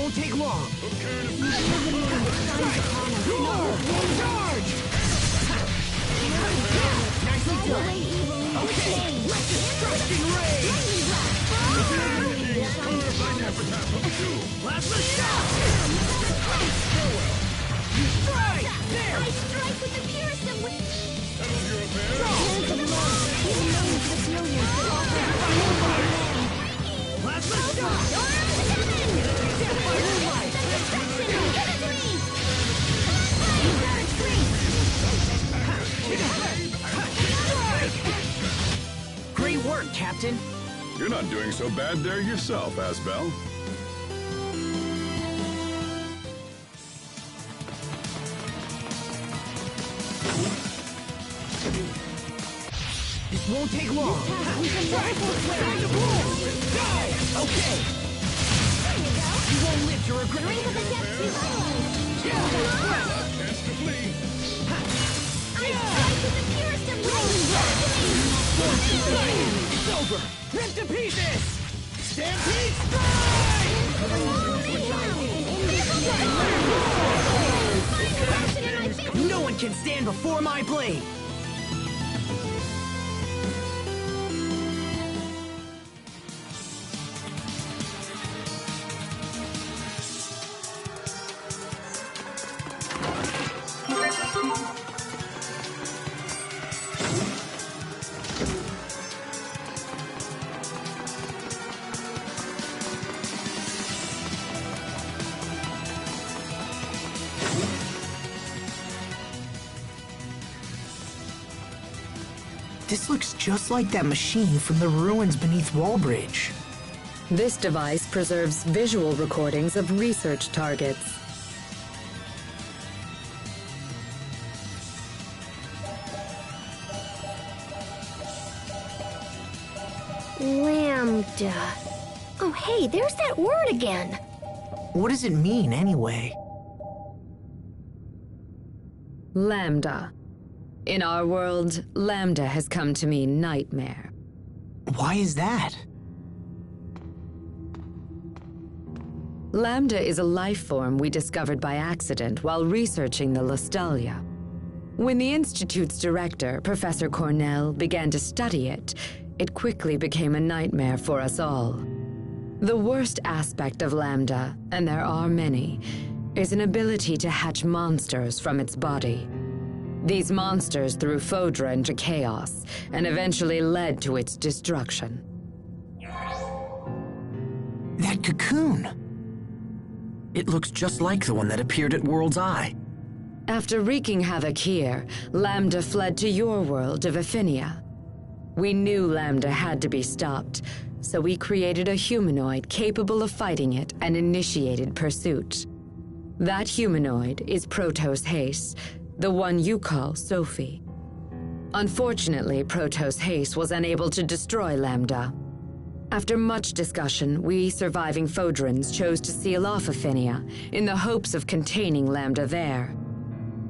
won't take long. Charge! Nicely done. Okay, let destruction reign! Plasma shot! You strike! There! I strike with the purest of Plasma shot! Great work, Captain! You're not doing so bad there yourself, Asbel. This won't take long. Die! Okay! You won't live to regret it. Chance to flee. It's over! Rip to pieces! Stampede strike! No one can stand before my blade! This looks just like that machine from the ruins beneath Wallbridge. This device preserves visual recordings of research targets. Lambda. Oh, hey, there's that word again. What does it mean, anyway? Lambda. In our world, Lambda has come to mean nightmare. Why is that? Lambda is a life form we discovered by accident while researching the Lostalia. When the Institute's director, Professor Cornell, began to study it, it quickly became a nightmare for us all. The worst aspect of Lambda, and there are many, is an ability to hatch monsters from its body. These monsters threw Fodra into chaos and eventually led to its destruction. That cocoon! It looks just like the one that appeared at World's Eye. After wreaking havoc here, Lambda fled to your world of Aphinia. We knew Lambda had to be stopped, so we created a humanoid capable of fighting it and initiated pursuit. That humanoid is Protos Hace, the one you call Sophie. Unfortunately, Protos Hace was unable to destroy Lambda. After much discussion, we surviving Fodrans chose to seal off Aphinia in the hopes of containing Lambda there.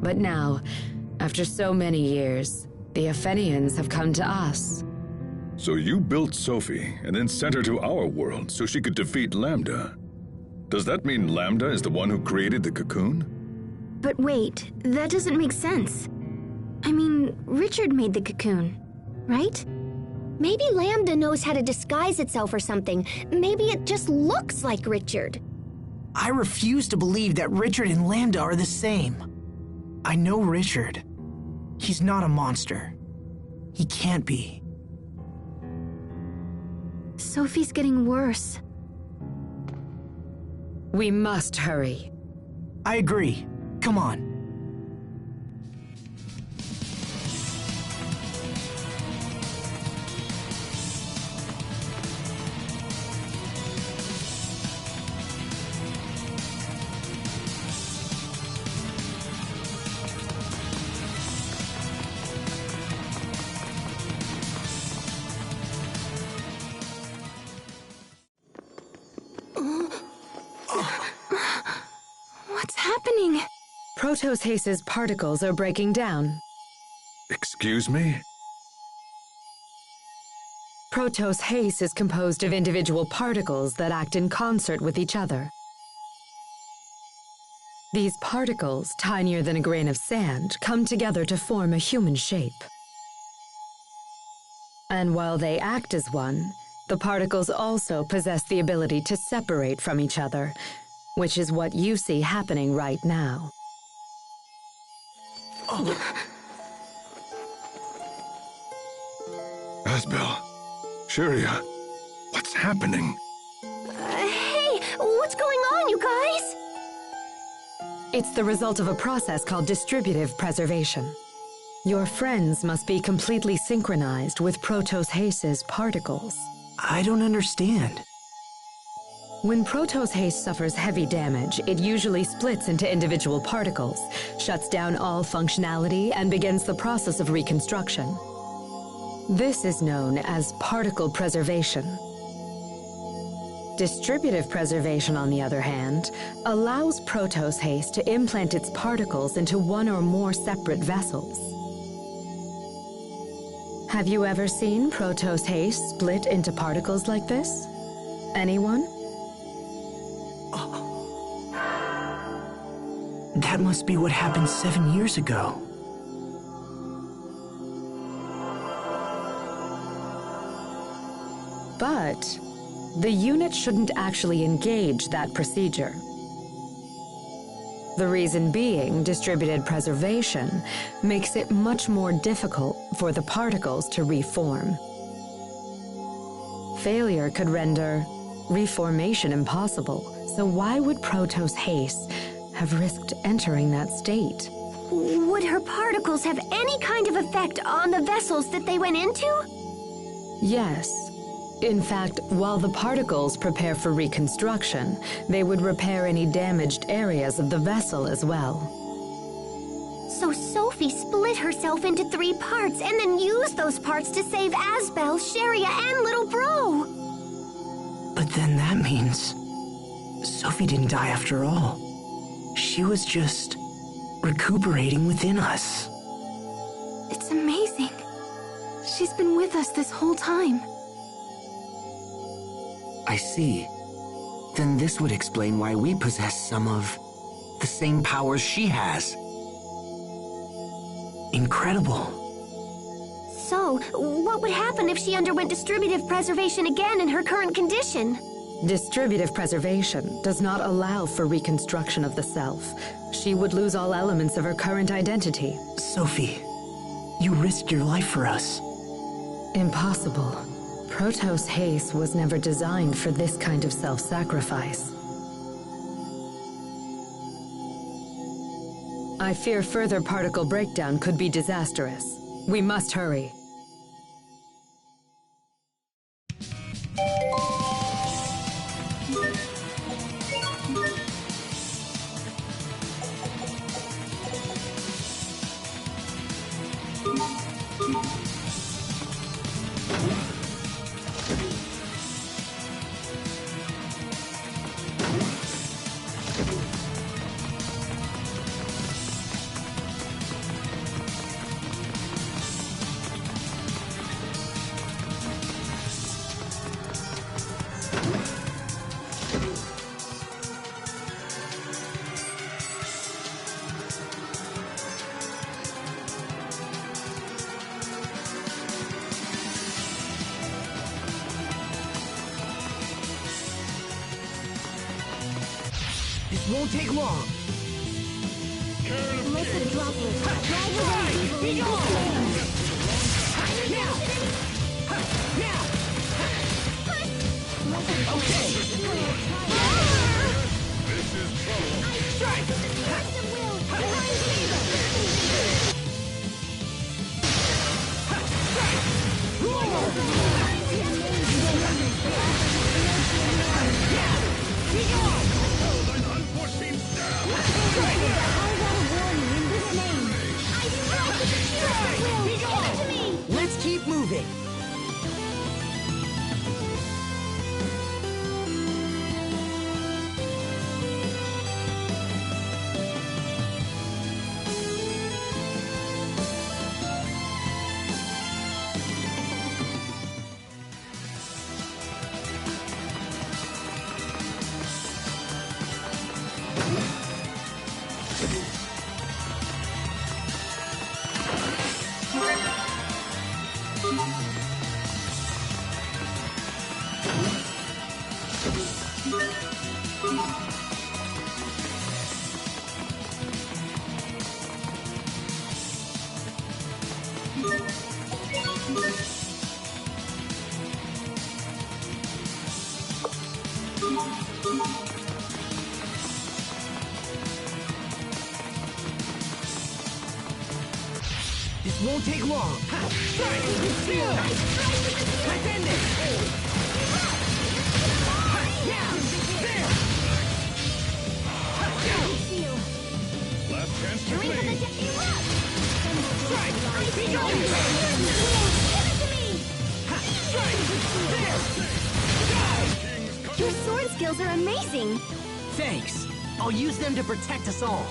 But now, after so many years, the Aphenians have come to us. So you built Sophie and then sent her to our world so she could defeat Lambda. Does that mean Lambda is the one who created the cocoon? But wait, that doesn't make sense. I mean, Richard made the cocoon, right? Maybe Lambda knows how to disguise itself or something. Maybe it just looks like Richard. I refuse to believe that Richard and Lambda are the same. I know Richard. He's not a monster. He can't be. Sophie's getting worse. We must hurry. I agree. Come on. What's happening? Protos Hace's particles are breaking down. Excuse me? Protos Hace is composed of individual particles that act in concert with each other. These particles, tinier than a grain of sand, come together to form a human shape. And while they act as one, the particles also possess the ability to separate from each other, which is what you see happening right now. Asbel, Sharia, what's happening? Hey, what's going on, you guys? It's the result of a process called distributive preservation. Your friends must be completely synchronized with Protos Haste's particles. I don't understand. When Protos Haste suffers heavy damage, it usually splits into individual particles, shuts down all functionality, and begins the process of reconstruction. This is known as particle preservation. Distributive preservation, on the other hand, allows Protos Haste to implant its particles into one or more separate vessels. Have you ever seen Protos Haste split into particles like this? Anyone? That must be what happened 7 years ago. But the unit shouldn't actually engage that procedure. The reason being, distributed preservation makes it much more difficult for the particles to reform. Failure could render reformation impossible, so why would Protos Haste have risked entering that state? Would her particles have any kind of effect on the vessels that they went into? Yes. In fact, while the particles prepare for reconstruction, they would repair any damaged areas of the vessel as well. So Sophie split herself into 3 parts and then used those parts to save Asbel, Sharia, and little bro. But then that means Sophie didn't die after all. She was just recuperating within us. It's amazing. She's been with us this whole time. I see. Then this would explain why we possess some of the same powers she has. Incredible. So, what would happen if she underwent distributive preservation again in her current condition? Distributive preservation does not allow for reconstruction of the self. She would lose all elements of her current identity. Sophie, you risked your life for us. Impossible. Protos Haste was never designed for this kind of self-sacrifice. I fear further particle breakdown could be disastrous. We must hurry. This won't take long. Listen, Droplet. Drive away evil in this name. Okay. This is trouble. Strike! An unforeseen stab. Let's keep moving. This won't take long. Strike! Let's end it! Yeah! There! Last chance to bleed. Strike! Be gone! Strike! There! Your sword skills are amazing. Thanks. I'll use them to protect us all.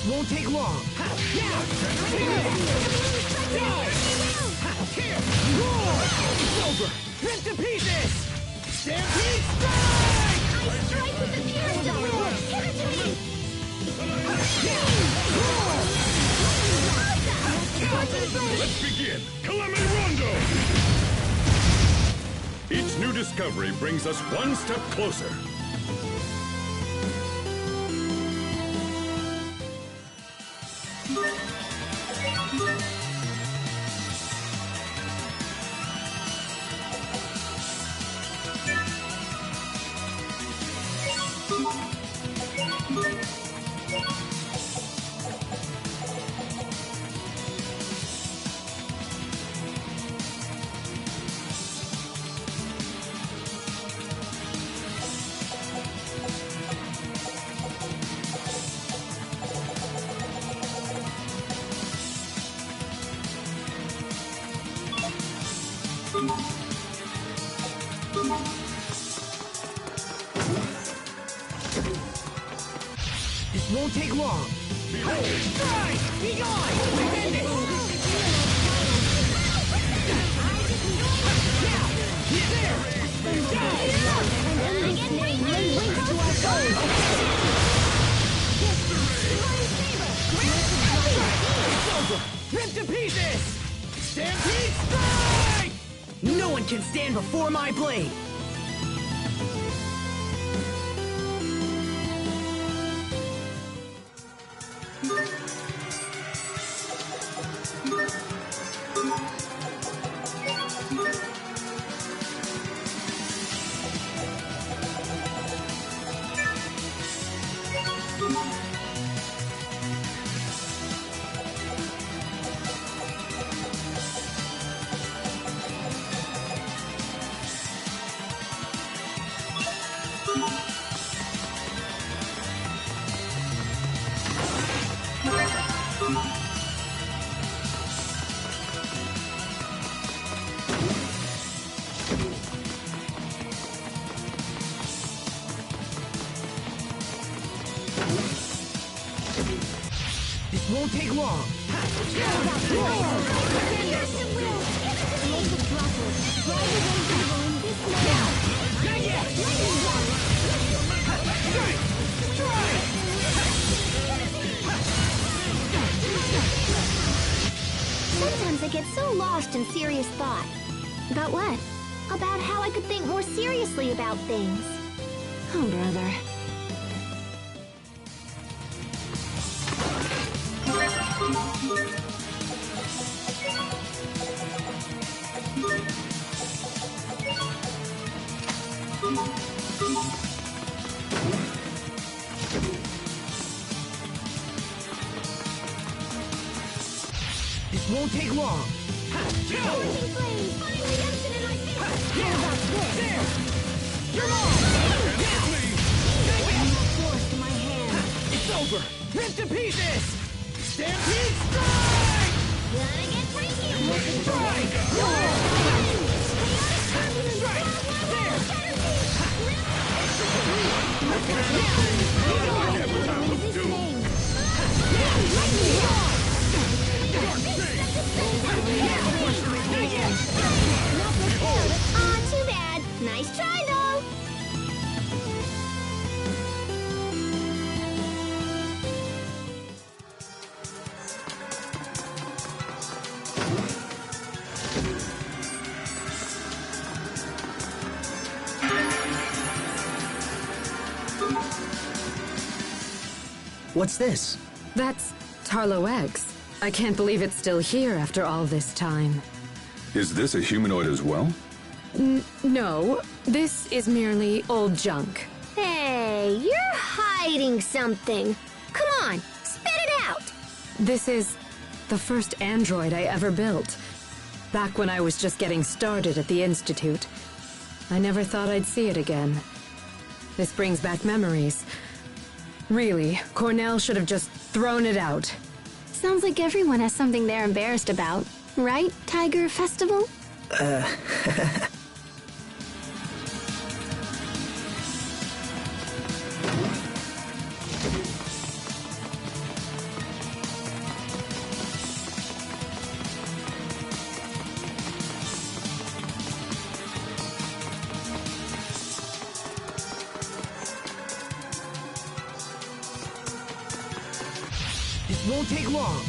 Won't take long. Yeah! It's over! Rip to pieces! Stampede strike! I strike with the pure style. Give it to me! Let's begin! Calamity Rondo! Each new discovery brings us one step closer. This won't take long. Strike! Be gone! Defend it! Rip to pieces! Stampede strike! No one can stand before my blade! This won't take long. lost in serious thought. About what? About how I could think more seriously about things. Oh, brother. This won't take long. Lightning flame! Finally instant in my face! How about this? There! You're Force in my hand. It's over! Rip to pieces! Stampede strike! Gotta get freaky! Strike! Aw, too bad. Nice try, though. What's this? That's Tarlo X. I can't believe it's still here after all this time. Is this a humanoid as well? No, this is merely old junk. Hey, you're hiding something. Come on, spit it out. This is the first android I ever built. Back when I was just getting started at the Institute. I never thought I'd see it again. This brings back memories. Really, Cornell should have just thrown it out. Sounds like everyone has something they're embarrassed about. Right, Tiger Festival? This won't take long.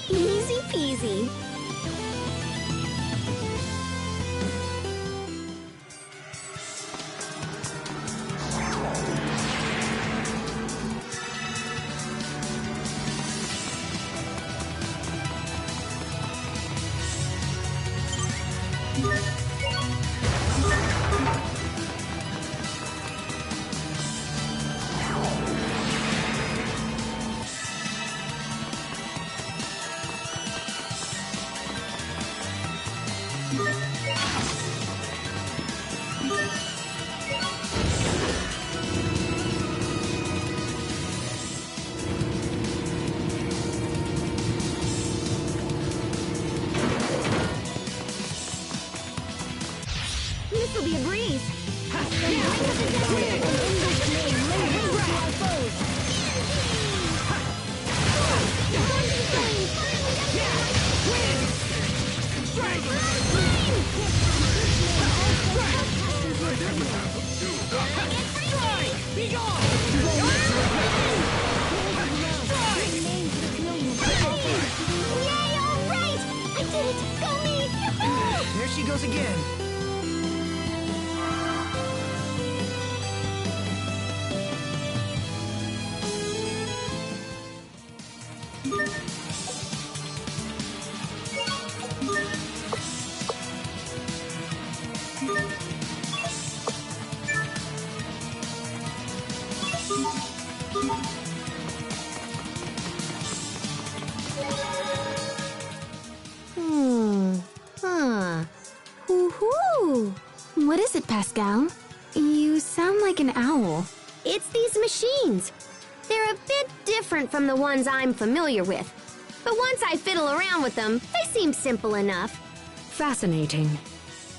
Easy peasy. This'll be a breeze. Yay, all right! I did it! Go me! Yoo-hoo! There she goes again. Woohoo! What is it, Pascal? You sound like an owl. It's these machines. They're a bit different from the ones I'm familiar with. But once I fiddle around with them, they seem simple enough. Fascinating.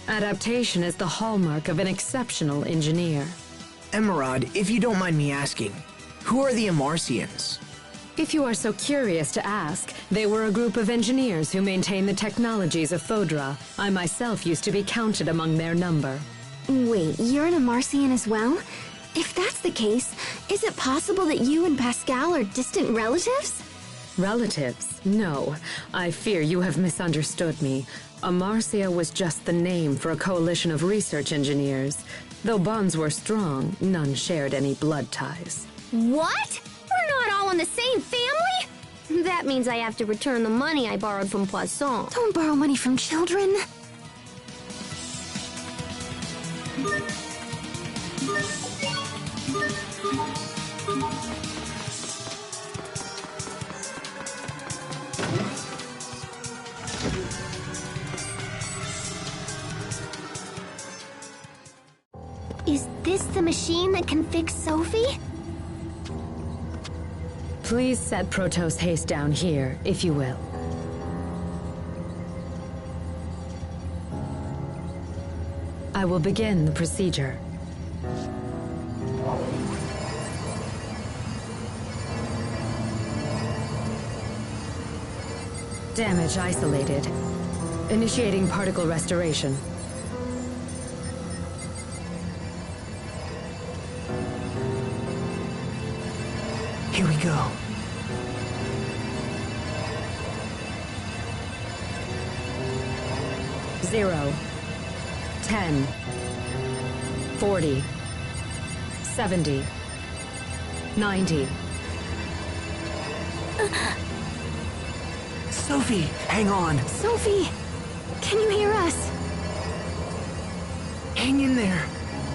Adaptation is the hallmark of an exceptional engineer. Emerald, if you don't mind me asking, who are the Amarcians? If you are so curious to ask, they were a group of engineers who maintain the technologies of Fodra. I myself used to be counted among their number. Wait, you're an Amarcian as well? If that's the case, is it possible that you and Pascal are distant relatives? Relatives? No. I fear you have misunderstood me. Amarcia was just the name for a coalition of research engineers. Though bonds were strong, none shared any blood ties. What? We're not all in the same family? That means I have to return the money I borrowed from Poisson. Don't borrow money from children. Is this the machine that can fix Sophie? Please set Protos Haste down here, if you will. I will begin the procedure. Damage isolated. Initiating particle restoration. Here we go. Zero. 10. 40. 70. 90. Sophie, hang on. Sophie, can you hear us? Hang in there.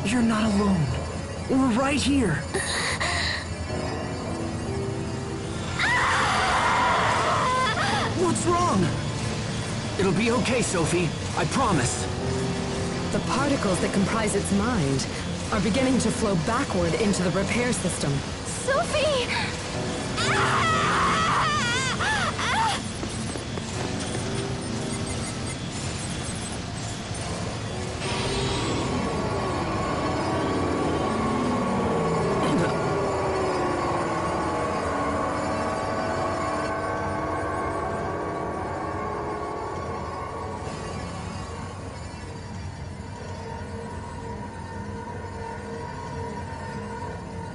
You're not alone. We're right here. What's wrong? It'll be okay, Sophie. I promise. The particles that comprise its mind are beginning to flow backward into the repair system. Sophie!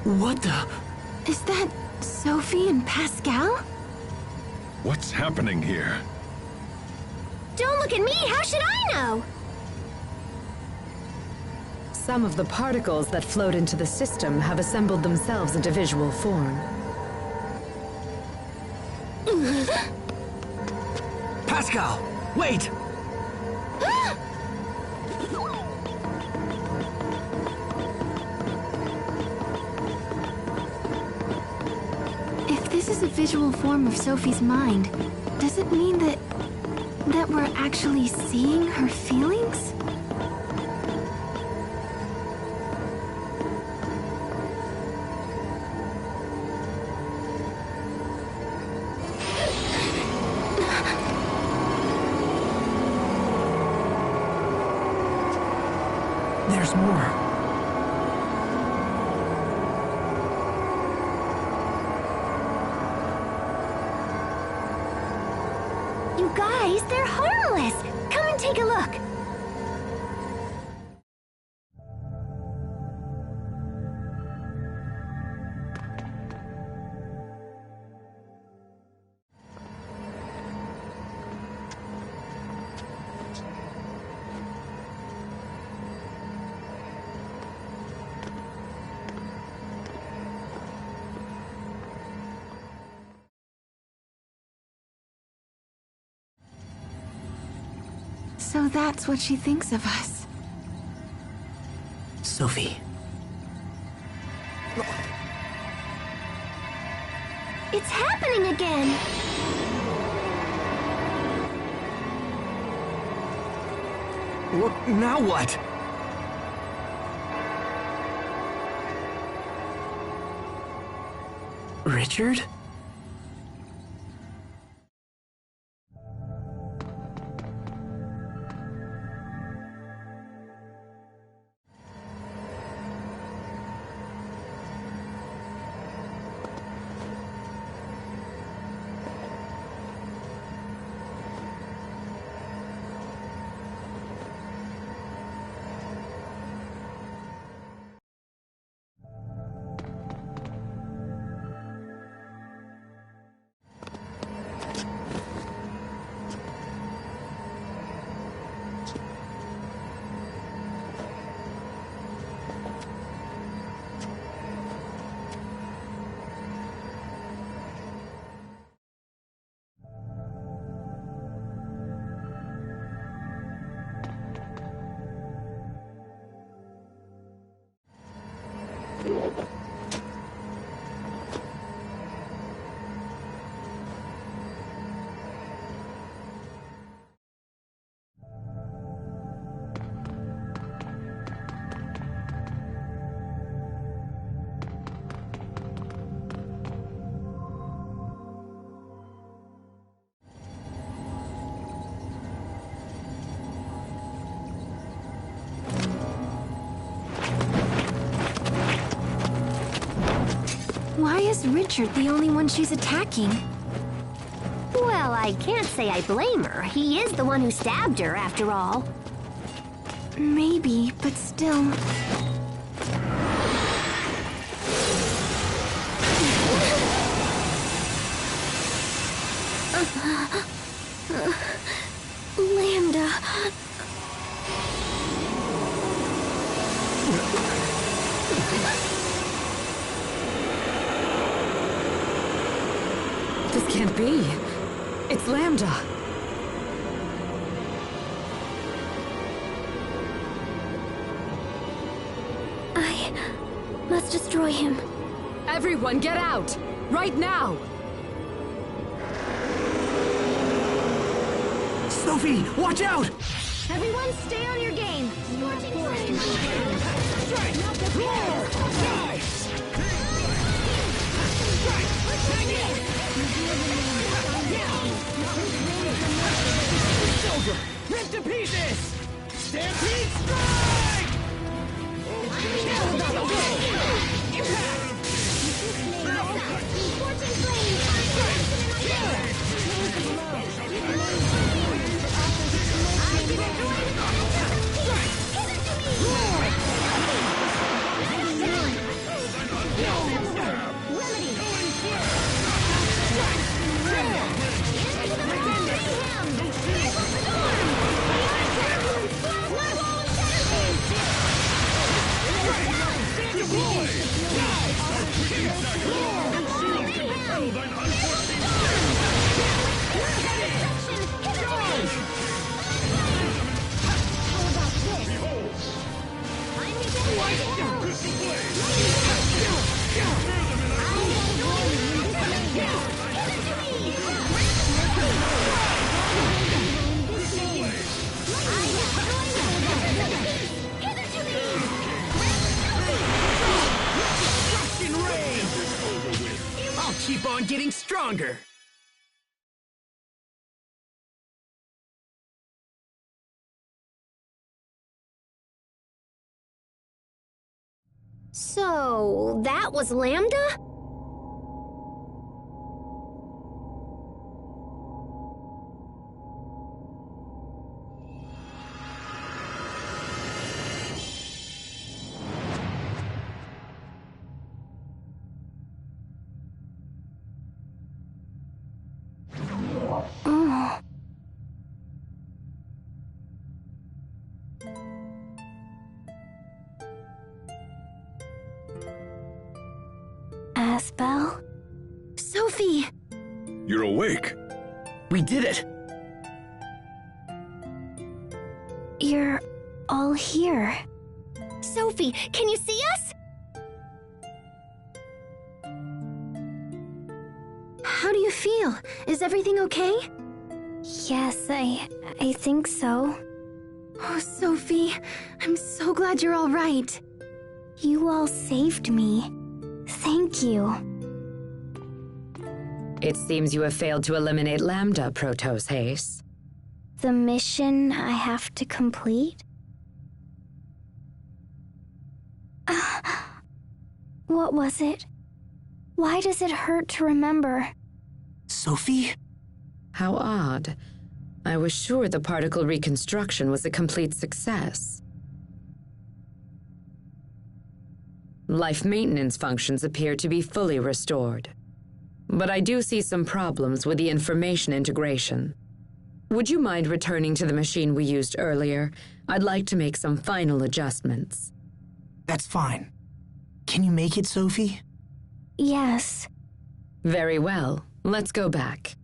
What the? Is that Sophie and Pascal? What's happening here? Don't look at me! How should I know? Some of the particles that flowed into the system have assembled themselves into visual form. Pascal, wait! If this is a visual form of Sophie's mind, does it mean that we're actually seeing her feelings? There's more. You guys, they're harmless! Come and take a look! So that's what she thinks of us. Sophie. It's happening again! Now what? Richard? Why is Richard the only one she's attacking? Well, I can't say I blame her. He is the one who stabbed her, after all. Maybe, but still. Lambda. This can't be. It's Lambda. I must destroy him. Everyone, get out! Right now! Sophie, watch out! Everyone stay on your game. Scorching flame. Ripped to pieces! Stampede strike! I'll keep on getting stronger! So, that was Lambda? Asbel? Sophie! You're awake. We did it! You're all here. Sophie, can you see us? How do you feel? Is everything okay? Yes, I think so. Oh, Sophie, I'm so glad you're all right. You all saved me. Thank you. It seems you have failed to eliminate Lambda, Protos Haze. The mission I have to complete? What was it? Why does it hurt to remember? Sophie? How odd. I was sure the particle reconstruction was a complete success. Life maintenance functions appear to be fully restored. But I do see some problems with the information integration. Would you mind returning to the machine we used earlier? I'd like to make some final adjustments. That's fine. Can you make it, Sophie? Yes. Very well. Let's go back.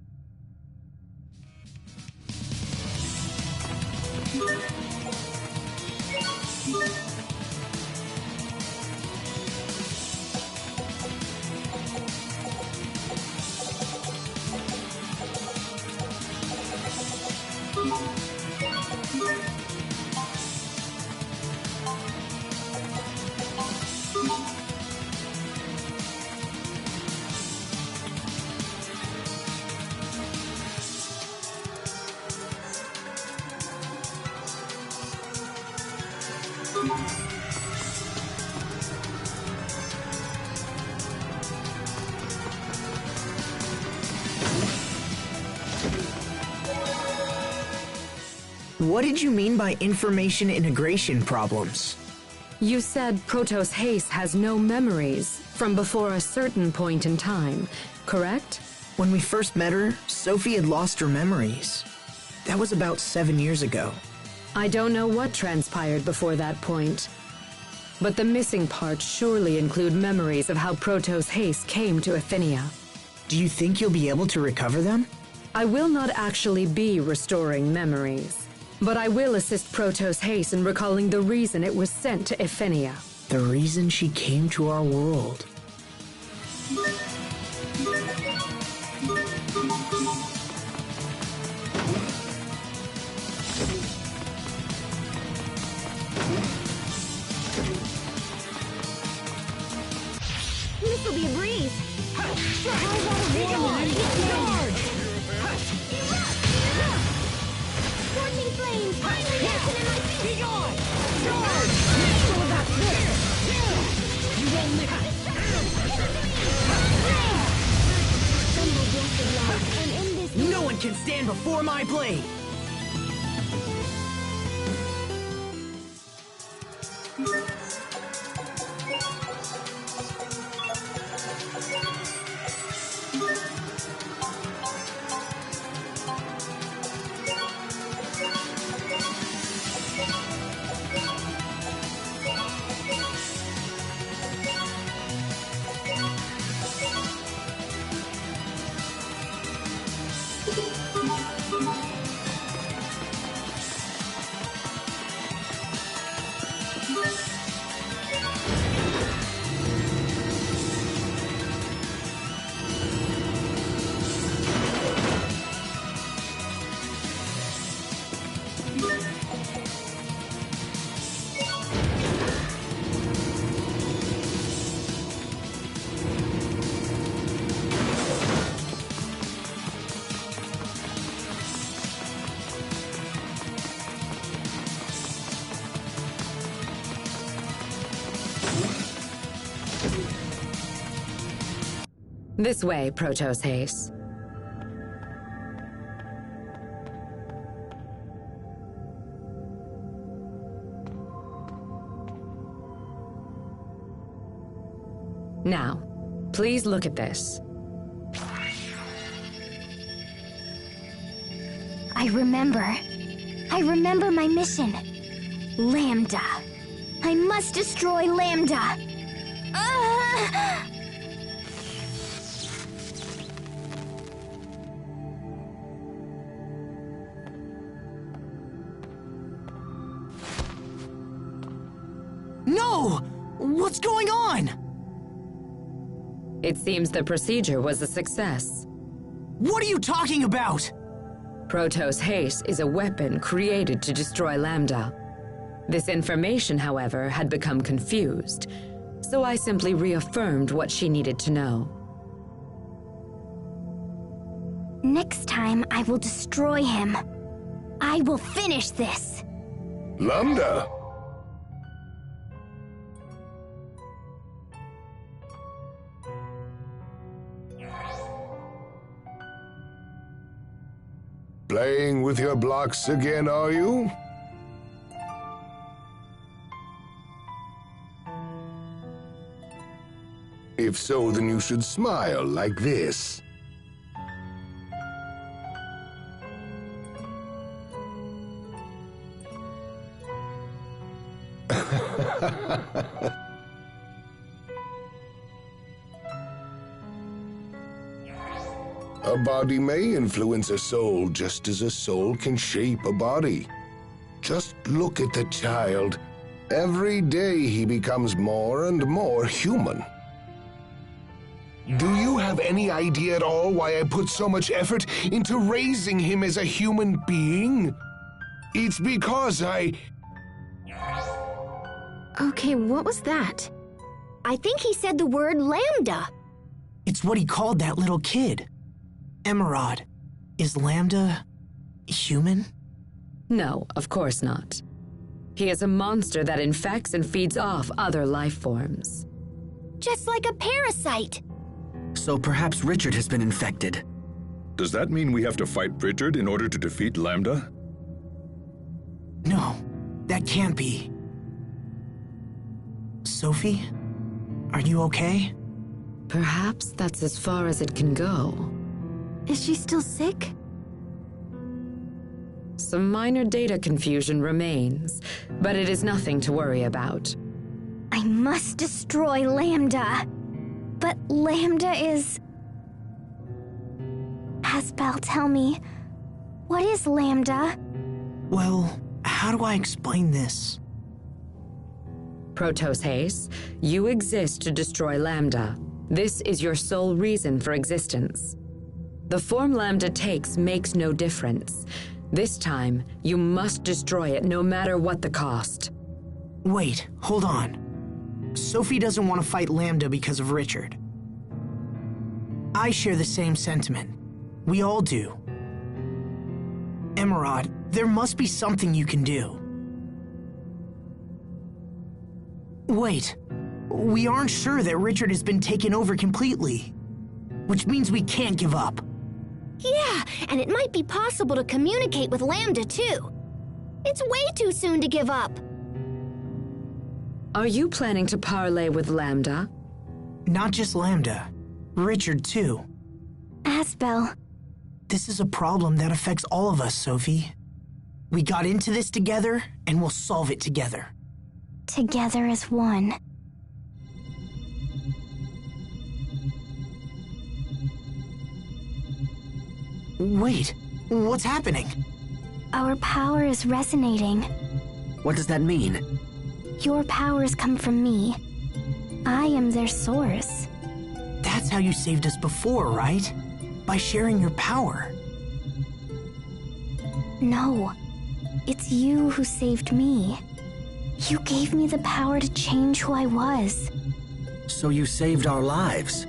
What did you mean by information integration problems? You said Protos Haste has no memories from before a certain point in time, correct? When we first met her, Sophie had lost her memories. That was about 7 years ago. I don't know what transpired before that point. But the missing parts surely include memories of how Protos Haste came to Efinia. Do you think you'll be able to recover them? I will not actually be restoring memories, but I will assist Protos Haste in recalling the reason it was sent to Efinia. The reason she came to our world. This'll be a breeze. Scorching flames! Finally dancing in my feet! Be gone! Charge! All about this! You won't live it! Stumble blessed light, and in this... No one can stand before my blade! This way, Protos Haste. Now, please look at this. I remember my mission. Lambda. I must destroy Lambda. No! What's going on? It seems the procedure was a success. What are you talking about? Protos Haste is a weapon created to destroy Lambda. This information, however, had become confused, so I simply reaffirmed what she needed to know. Next time, I will destroy him. I will finish this. Lambda! Playing with your blocks again, are you? If so, then you should smile like this. A body may influence a soul just as a soul can shape a body. Just look at the child. Every day he becomes more and more human. Do you have any idea at all why I put so much effort into raising him as a human being? It's because Okay, what was that? I think he said the word Lambda. It's what he called that little kid. Emerald. Is Lambda human? No, of course not. He is a monster that infects and feeds off other life forms. Just like a parasite. So perhaps Richard has been infected. Does that mean we have to fight Richard in order to defeat Lambda? No, that can't be. Sophie? Are you okay? Perhaps that's as far as it can go. Is she still sick? Some minor data confusion remains, but it is nothing to worry about. I must destroy Lambda. But Lambda is... Asbel, tell me, what is Lambda? Well, how do I explain this? Protos Haze, you exist to destroy Lambda. This is your sole reason for existence. The form Lambda takes makes no difference. This time, you must destroy it no matter what the cost. Wait, hold on. Sophie doesn't want to fight Lambda because of Richard. I share the same sentiment. We all do. Emerald, there must be something you can do. Wait, we aren't sure that Richard has been taken over completely, which means we can't give up. Yeah, and it might be possible to communicate with Lambda too. It's way too soon to give up. Are you planning to parley with Lambda? Not just Lambda, Richard too. Asbel, This is a problem that affects all of us, Sophie. We got into this together, and we'll solve it together. together as one. Wait, what's happening? Our power is resonating. What does that mean? Your powers come from me. I am their source. That's how you saved us before, right? By sharing your power. No, it's you who saved me. You gave me the power to change who I was. So you saved our lives.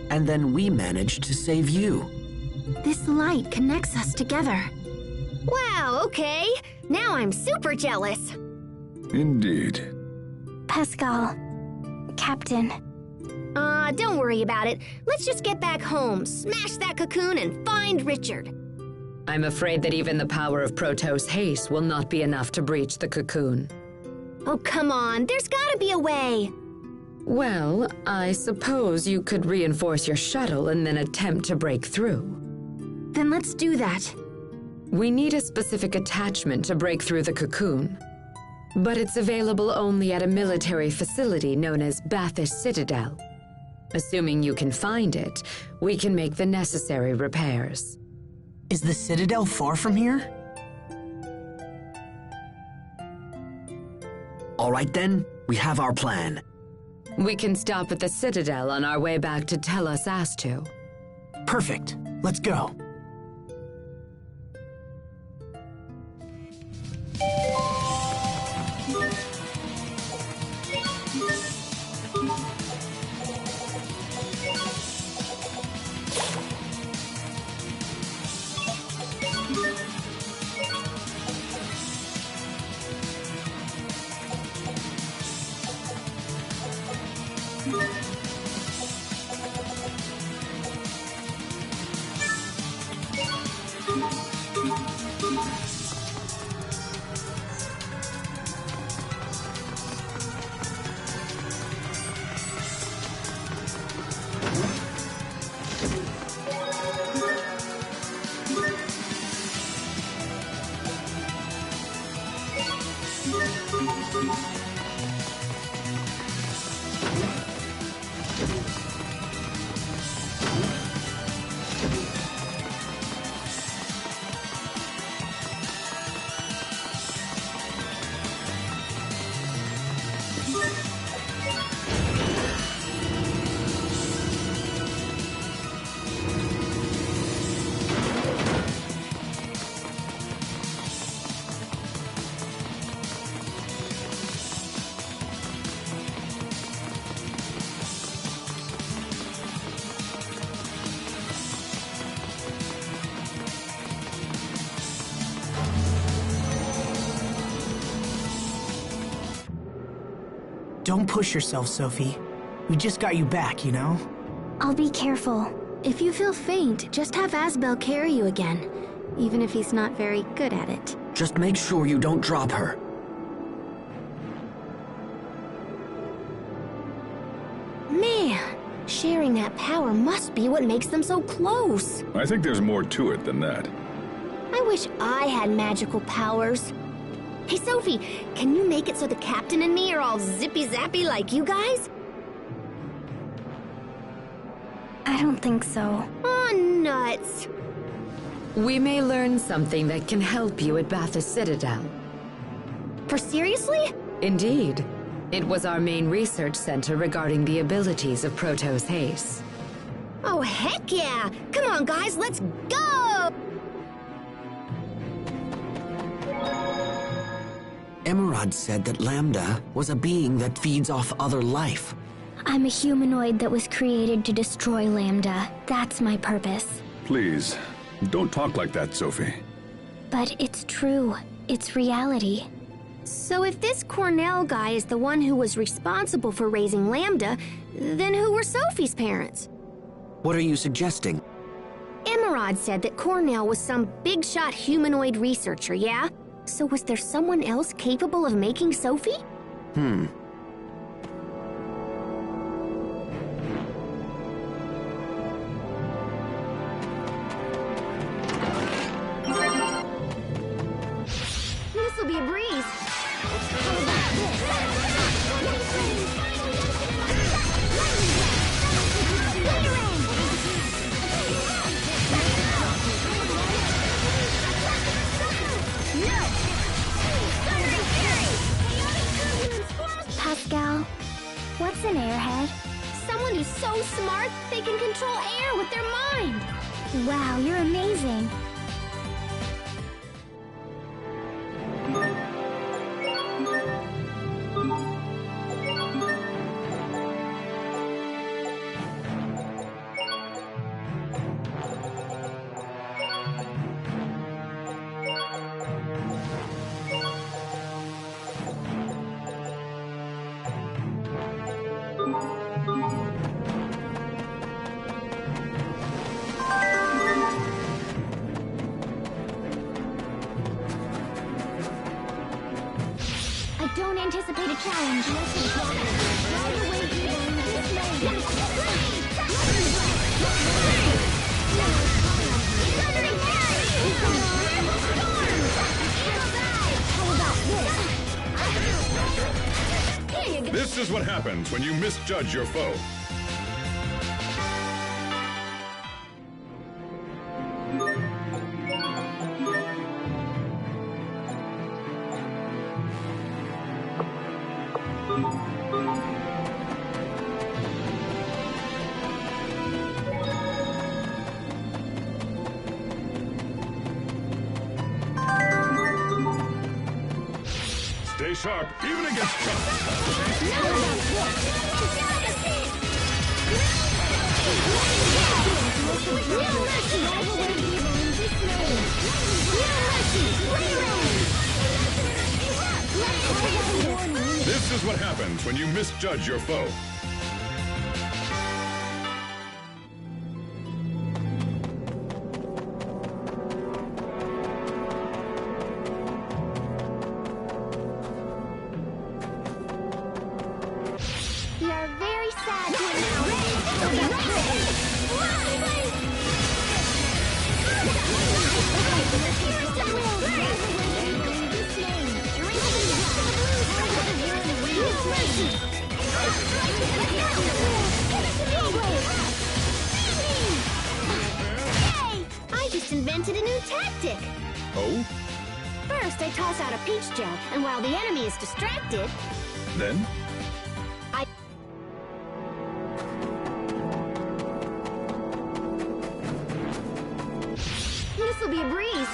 And then we managed to save you. This light connects us together. Wow, okay. Now I'm super jealous. Indeed. Pascal, Captain. Don't worry about it. Let's just get back home, smash that cocoon, and find Richard. I'm afraid that even the power of Protos Haze will not be enough to breach the cocoon. Oh, come on. There's gotta be a way. Well, I suppose you could reinforce your shuttle and then attempt to break through. Then let's do that. We need a specific attachment to break through the cocoon. But it's available only at a military facility known as Bathis Citadel. Assuming you can find it, we can make the necessary repairs. Is the Citadel far from here? All right then, we have our plan. We can stop at the Citadel on our way back to Tell Us As To. Perfect. Let's go. Don't push yourself, Sophie. We just got you back, you know? I'll be careful. If you feel faint, just have Asbel carry you again, even if he's not very good at it. Just make sure you don't drop her. Man, sharing that power must be what makes them so close. I think there's more to it than that. I wish I had magical powers. Hey, Sophie, can you make it so the captain and me are all zippy-zappy like you guys? I don't think so. Oh, nuts. We may learn something that can help you at Bathos Citadel. For seriously? Indeed. It was our main research center regarding the abilities of Protoss Haste. Oh, heck yeah! Come on, guys, let's go! Emerald said that Lambda was a being that feeds off other life. I'm a humanoid that was created to destroy Lambda. That's my purpose. Please, don't talk like that, Sophie. But it's true. It's reality. So if this Cornell guy is the one who was responsible for raising Lambda, then who were Sophie's parents? What are you suggesting? Emerald said that Cornell was some big-shot humanoid researcher, yeah? So was there someone else capable of making Sophie? This'll be a breeze. How about Pascal, what's an airhead? someone who's so smart they can control air with their mind. Wow, you're amazing. I don't anticipate a challenge. This is what happens when you misjudge your foe. Stay sharp, even against Trump. This is what happens when you misjudge your foe. We are very sad to Hey! I just invented a new tactic! Oh? First, I toss out a peach gel, and while the enemy is distracted, Then? this'll be a breeze.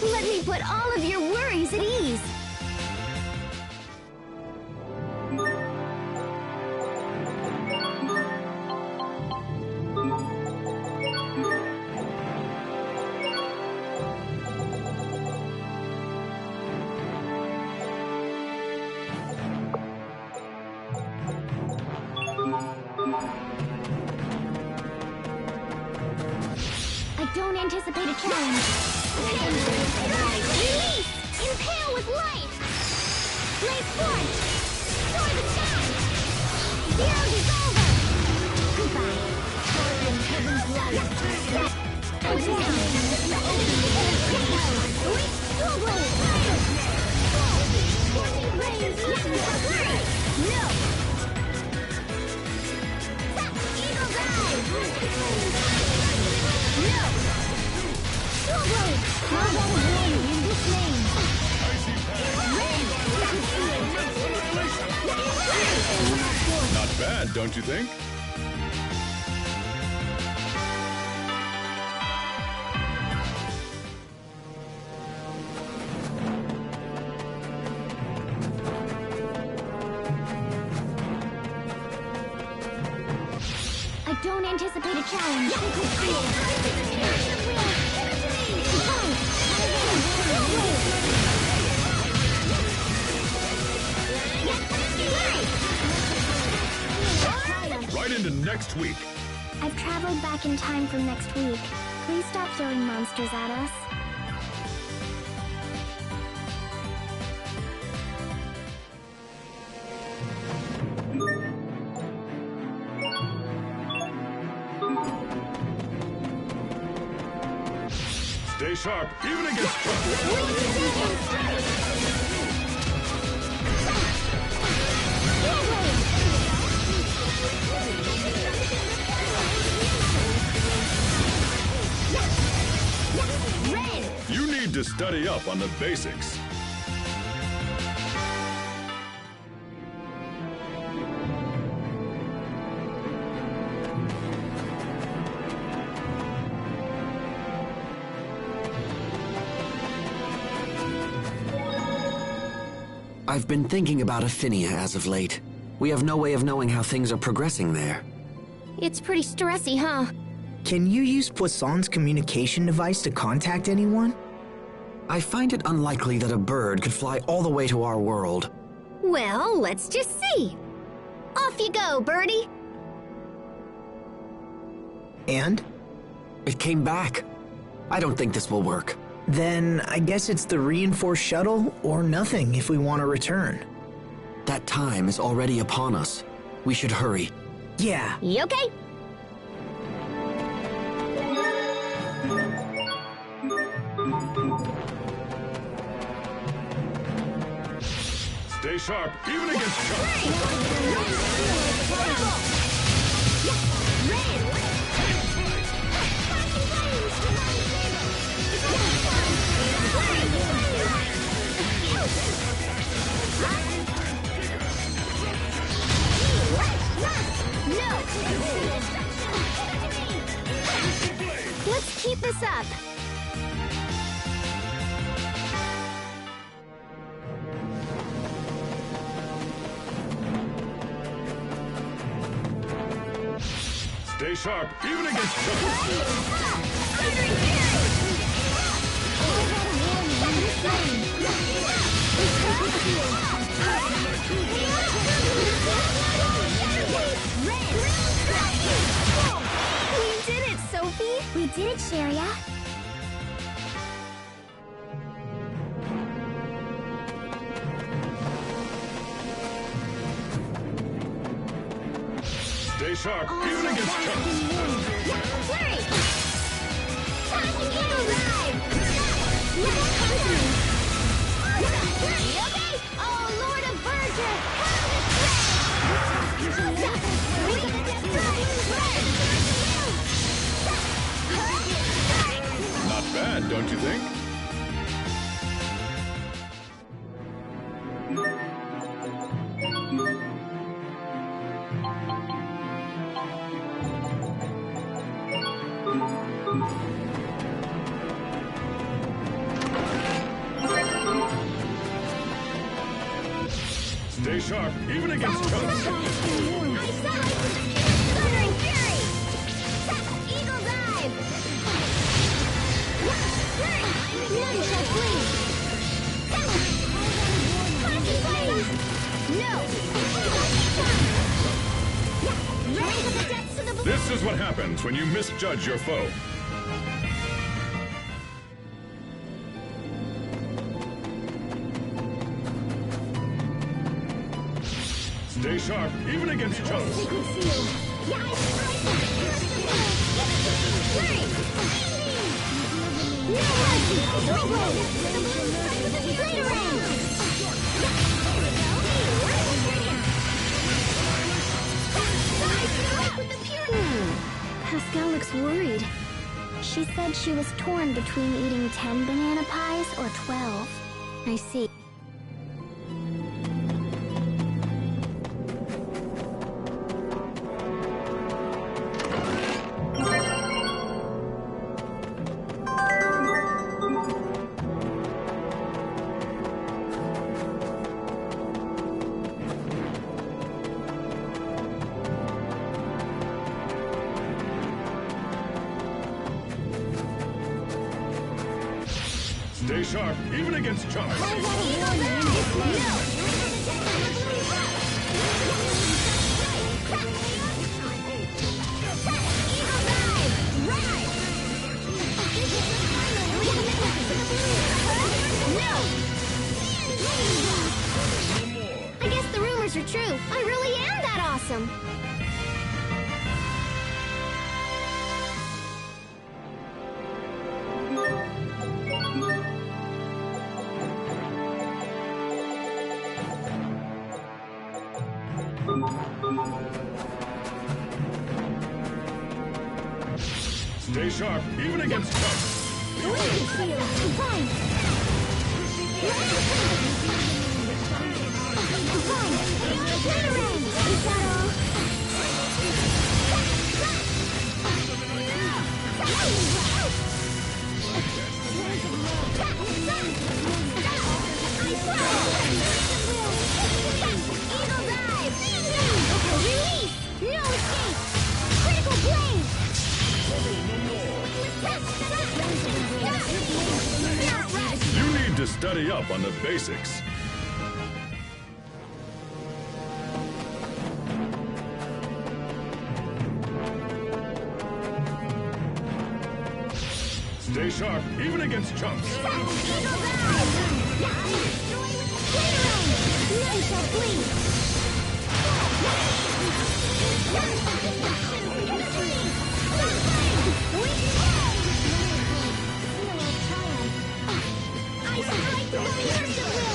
Let me put all of your worries at ease. I don't anticipate a challenge. Release! Impale with light! Blaze forth! Toward the sky! Zero dissolver! Goodbye. Power in heaven's light. Reach dual blade! Scorching blaze! No! Eagle dive! No! Dual blade! Combat warning in this name! Not bad, don't you think? I don't anticipate a challenge. Right into next week. I've traveled back in time from next week. Please stop throwing monsters at us. Stay sharp, even against trouble. You need to study up on the basics. I've been thinking about Aphinia as of late. We have no way of knowing how things are progressing there. It's pretty stressy, huh? Can you use Poisson's communication device to contact anyone? I find it unlikely that a bird could fly all the way to our world. Well, let's just see. Off you go, birdie. And? It came back. I don't think this will work. Then I guess it's the reinforced shuttle or nothing if we want to return. That time is already upon us. We should hurry. Yeah. You okay? Stay sharp, even against trouble. Let's keep this up. Stay sharp, even against trouble. We did it, Sophie. We did it, Sharia. Stay sharp, even against trouble. Oh, Lord of Verdure! Not bad, don't you think? Stay sharp, even against trouble. I saw it! Thundering Fury! Eagle Dive! None shall flee! Flashy Blaze! No! Raise This is what happens when you misjudge your foe. Stay sharp, even against chumps. Pascal looks worried. She said she was torn between eating 10 banana pies or 12. I see. Stay sharp, even against chumps. I guess the rumors are true. I really am that awesome. Stay sharp, even against chumps. You need to study up on the basics. Stay sharp, even against chumps.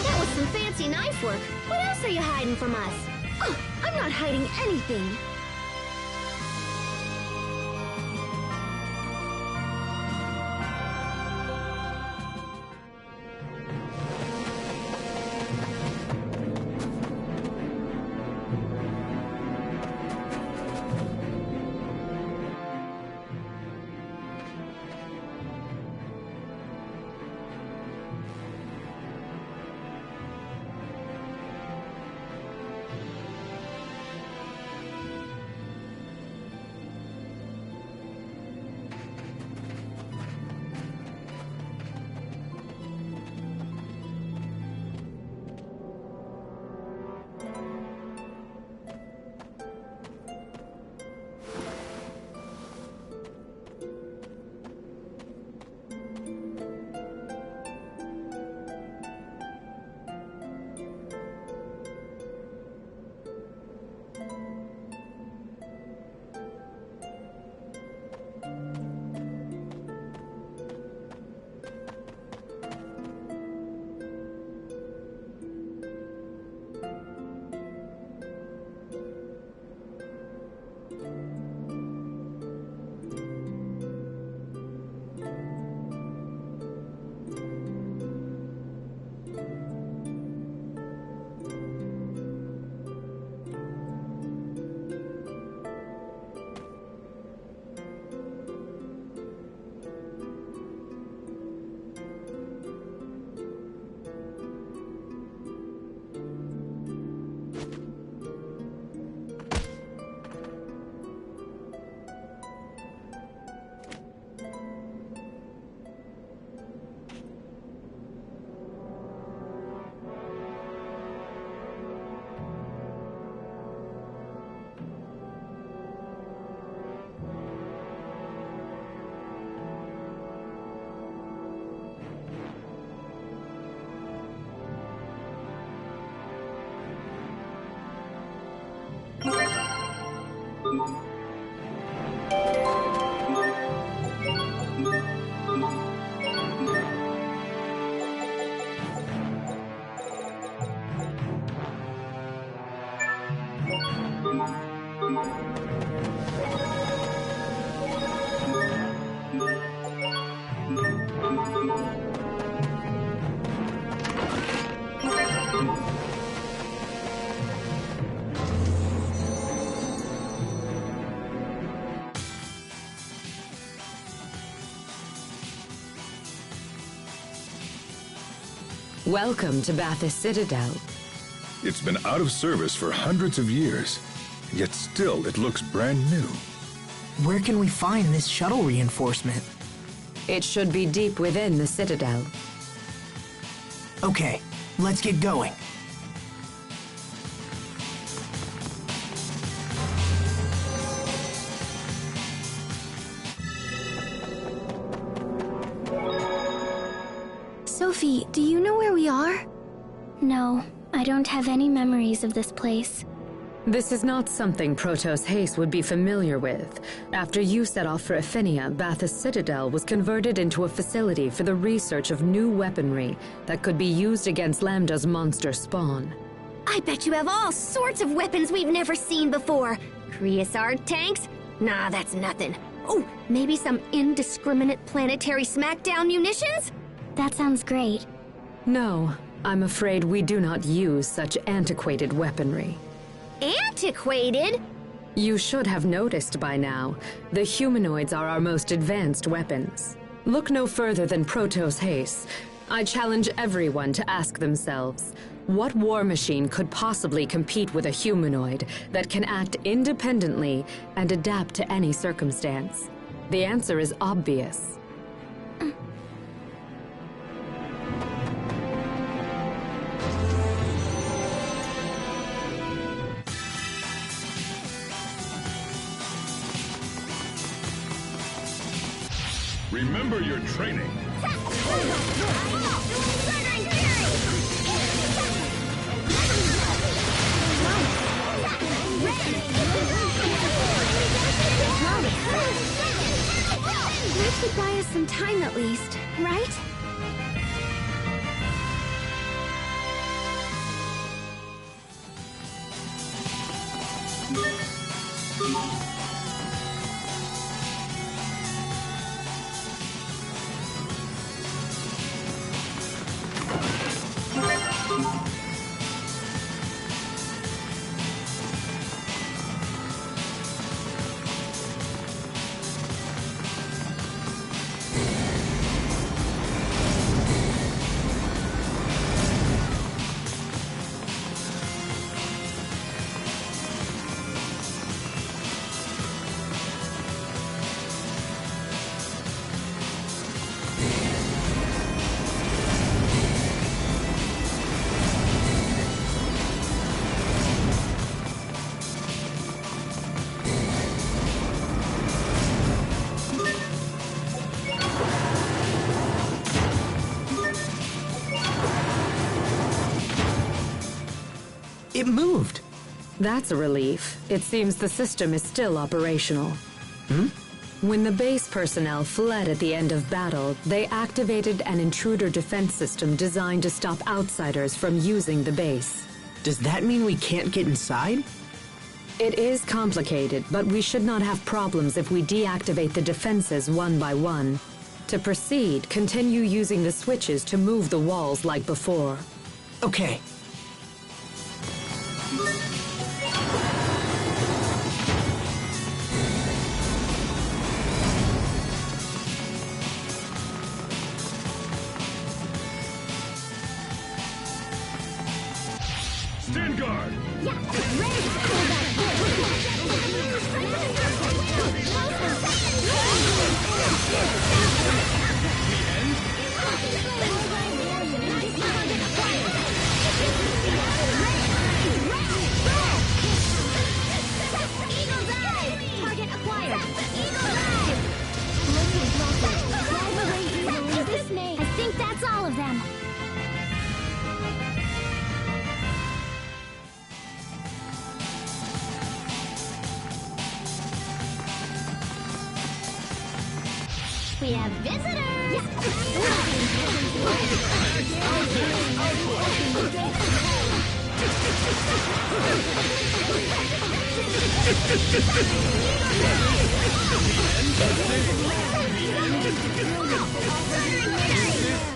That was some fancy knife work. What else are you hiding from us? Oh, I'm not hiding anything. Welcome to Bathys Citadel. It's been out of service for hundreds of years, yet still it looks brand new. Where can we find this shuttle reinforcement? It should be deep within the Citadel. Okay, let's get going. Sophie, do you know where we are? No, I don't have any memories of this place. This is not something Protos Haste would be familiar with. After you set off for Aphinia, Bathys Citadel was converted into a facility for the research of new weaponry that could be used against Lambda's monster spawn. I bet you have all sorts of weapons we've never seen before. Creosote tanks? Nah, that's nothing. Oh, maybe some indiscriminate planetary smackdown munitions? That sounds great. No, I'm afraid we do not use such antiquated weaponry. Antiquated? You should have noticed by now, the humanoids are our most advanced weapons. Look no further than Protos Haste. I challenge everyone to ask themselves, what war machine could possibly compete with a humanoid that can act independently and adapt to any circumstance? The answer is obvious. Remember your training. That should buy us some time at least, right? It moved. That's a relief. It seems the system is still operational. When the base personnel fled at the end of battle, they activated an intruder defense system designed to stop outsiders from using the base. Does that mean we can't get inside? It is complicated, but we should not have problems if we deactivate the defenses one by one. To proceed, continue using the switches to move the walls like before. Okay. Stand guard! Target acquired. I think that's all of them. We have visitors!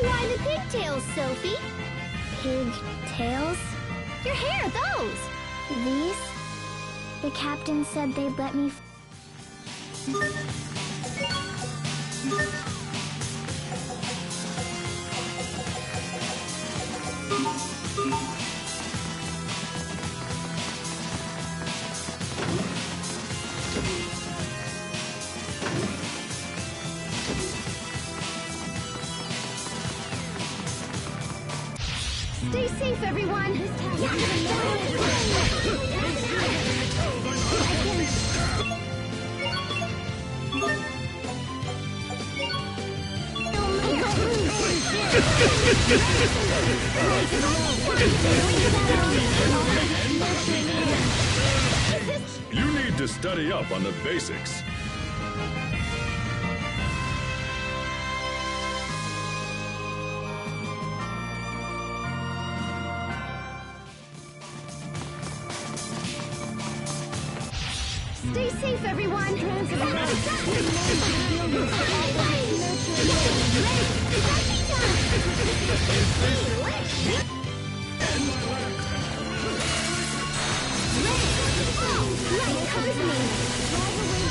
Why the pigtails, Sophie? Pigtails? Your hair, those! These? The captain said they'd let me... Stay safe, everyone! You need to study up on the basics. Stay safe, everyone!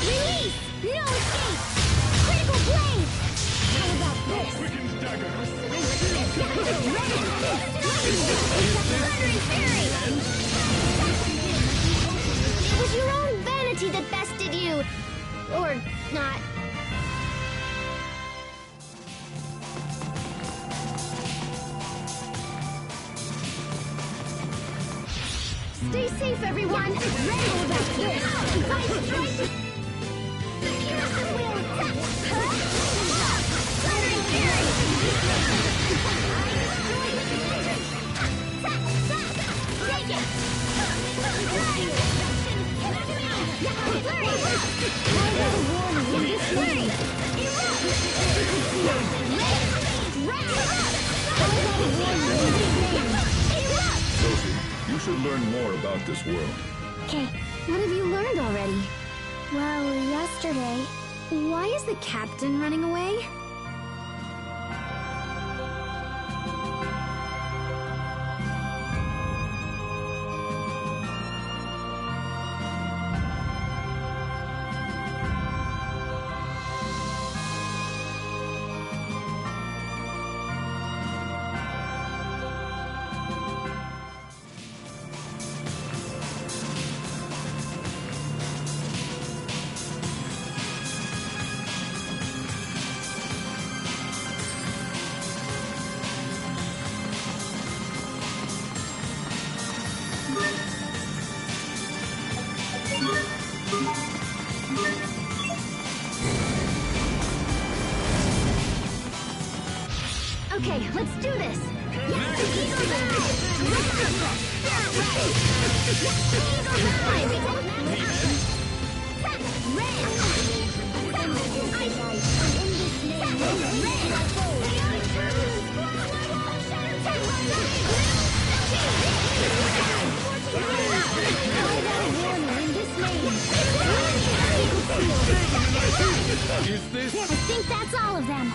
Release! No escape! Critical blade! How about this? Thundering Fury! It was your own vanity that bested you! Or not. Stay safe, everyone! How about this? Thundering Fury! Take it! Sophie, you should learn more about this world. Okay, what have you learned already? Well, yesterday. Why is the captain running away? Okay, let's do this! I think that's all of them.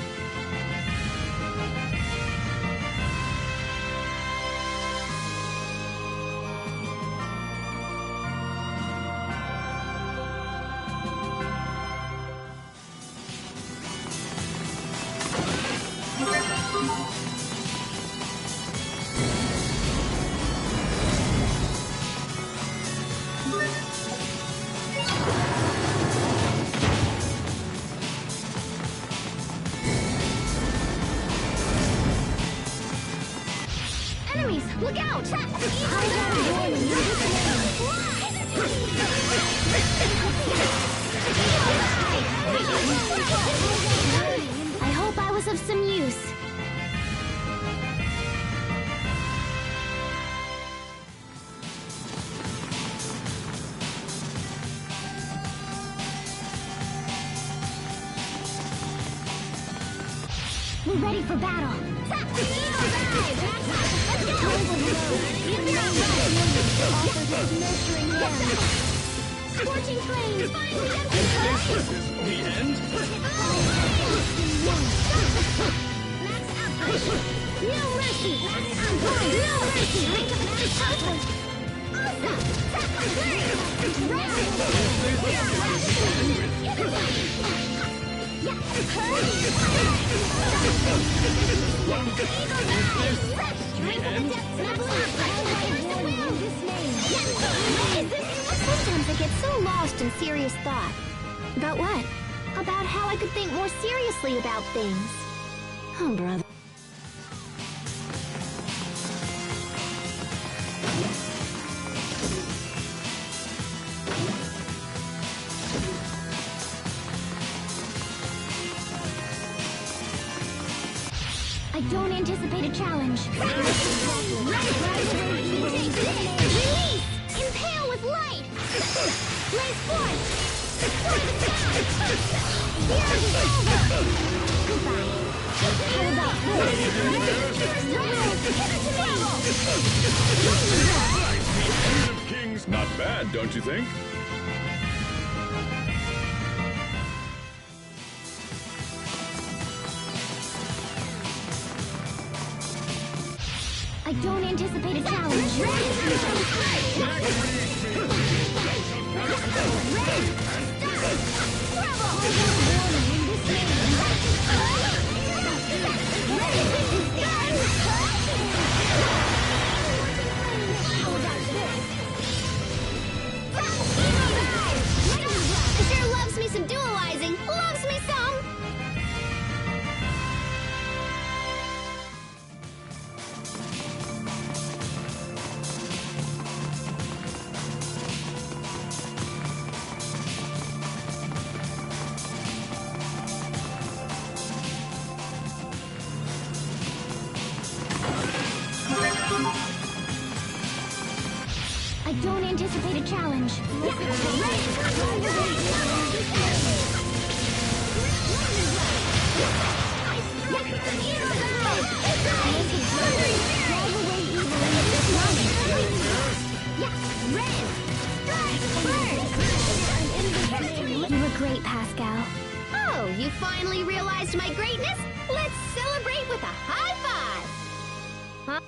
Enemies, look out! I hope I was of some use. We're ready for battle! Scorching flames! The end? No mercy! No Sometimes I get so lost in serious thought. About what? About how I could think more seriously about things. Oh, brother. I don't anticipate a challenge. Release! Impale with light! Blaze forth! Destroy the sky! Fear is over! Goodbye. How about this? Give it to me! Kings, not bad, don't you think? I don't anticipate a challenge. Sure loves me some dualizing. Loves me some. I don't anticipate a challenge. You were great, Pascal. Oh, you finally realized my greatness? Let's celebrate with a high five! Huh?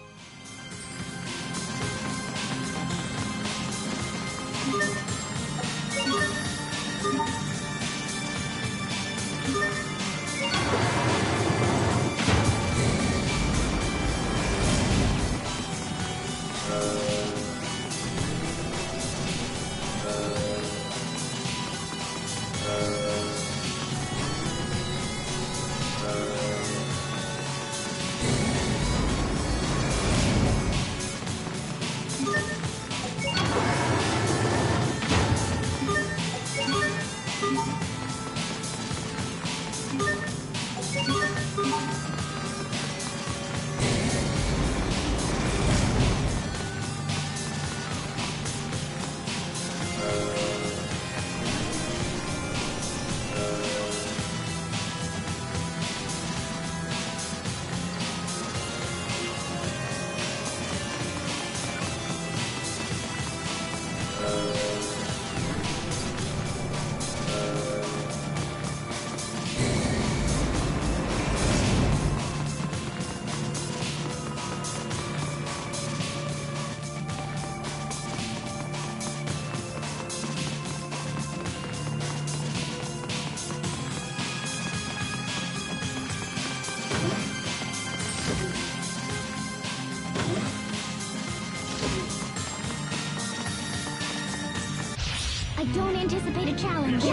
I don't anticipate a challenge. Come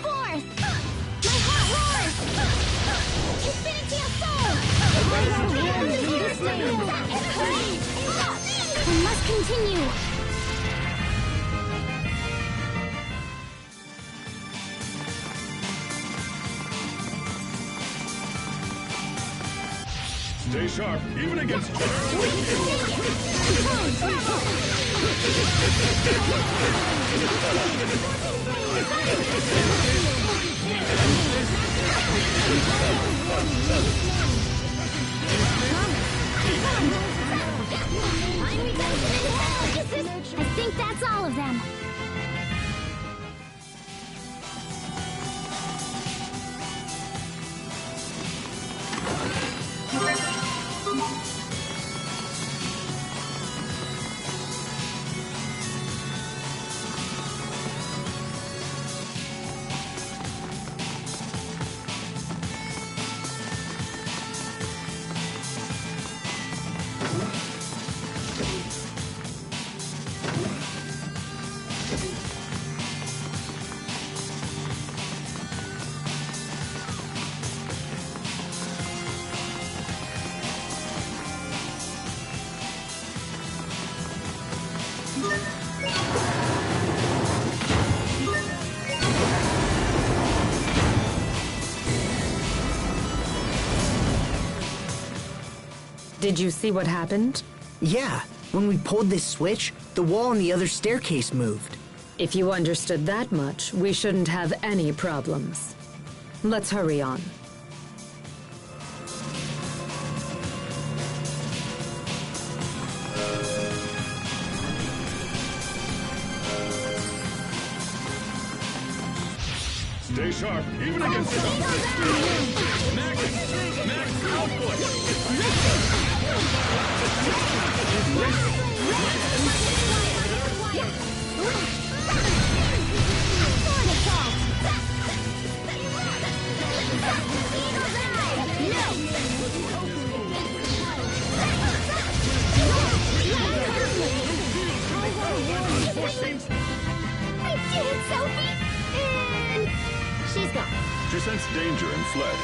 forth! My heart roars! Infinity of soul! I must continue. Stay sharp, even against I think that's all of them. Did you see what happened? Yeah, when we pulled this switch, the wall on the other staircase moved. If you understood that much, we shouldn't have any problems. Let's hurry on. Stay sharp, even against Max output! I did it, Sophie! And she's gone. She sensed danger and fled.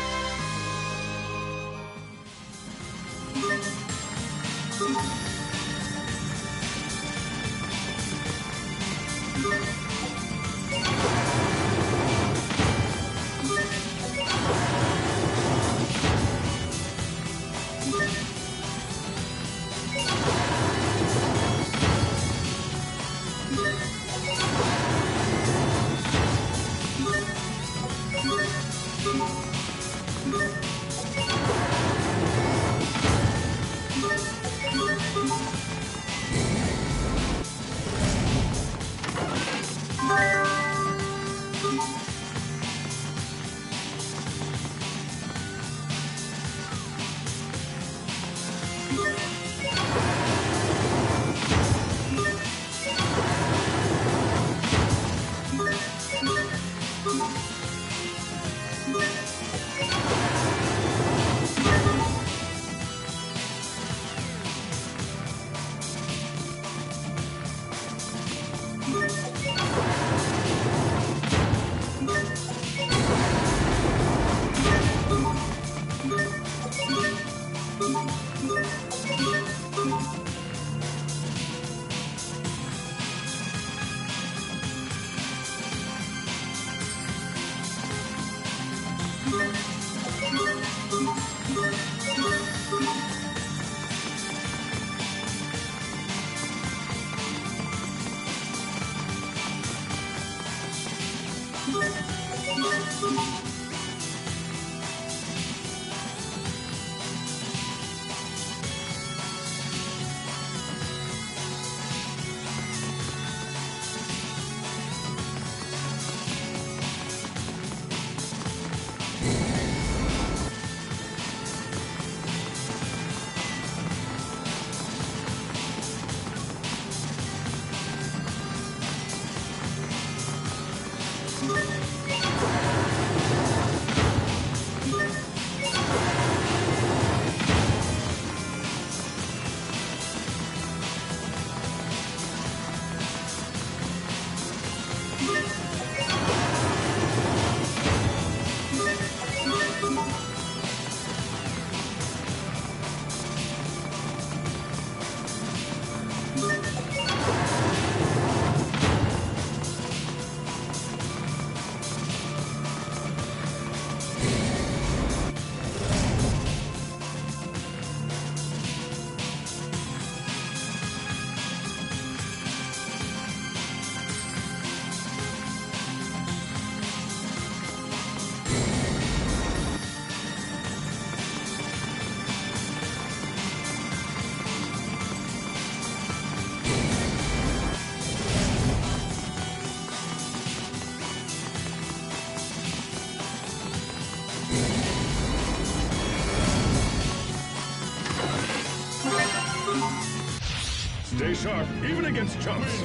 Stay sharp, even against chumps.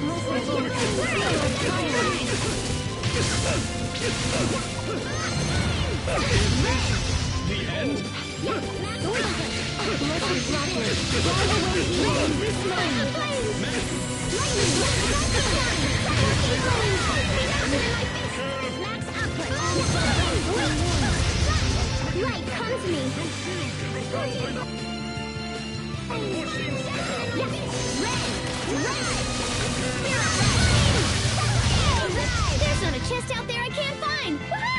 The end? Right, come to me. Red! There's not a chest out there I can't find! Woohoo!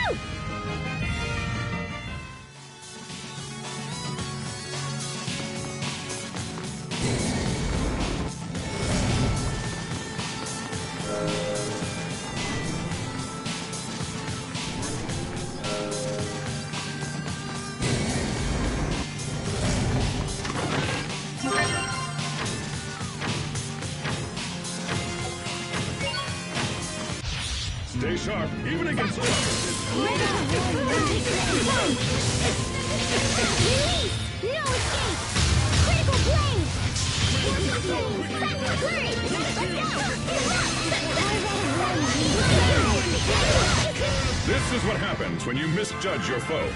Stay sharp, even against Release! No escape! Critical blade! This is what happens when you misjudge your foe.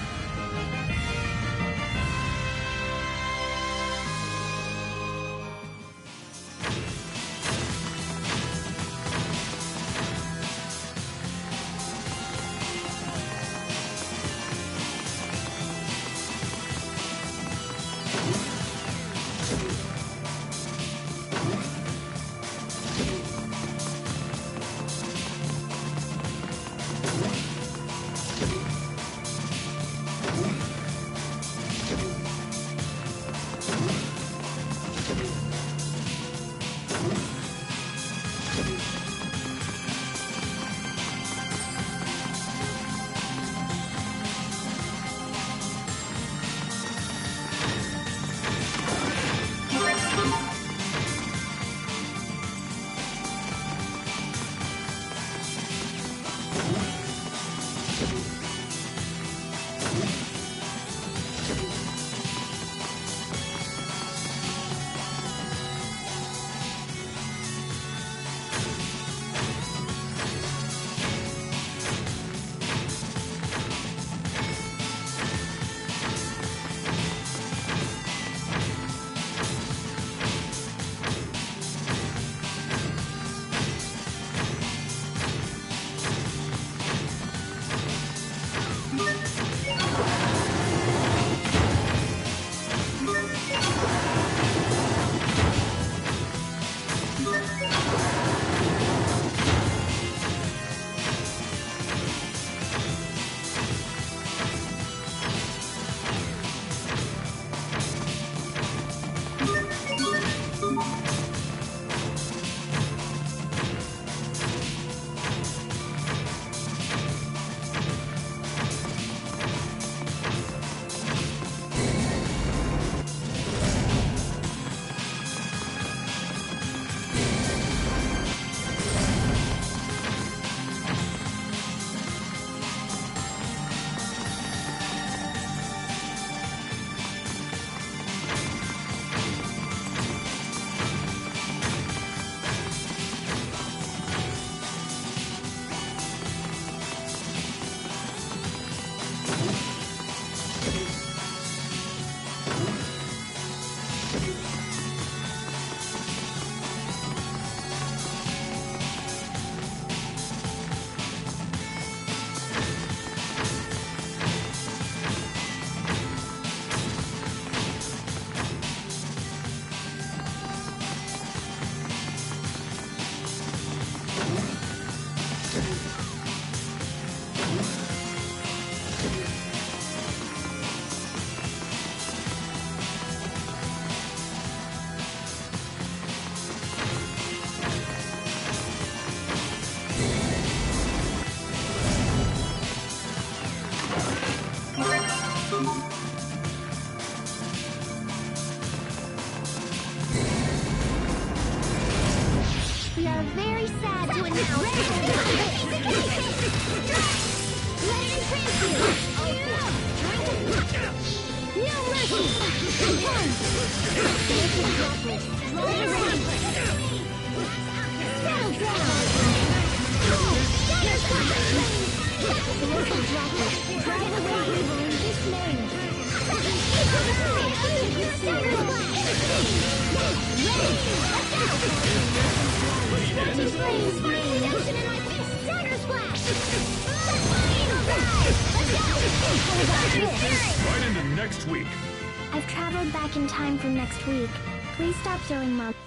We are very sad to announce Let it entrance you! No mercy! Come! Settle down! Drive away evil in this name! right into next week. I've traveled back in time from next week. Please stop throwing monsters.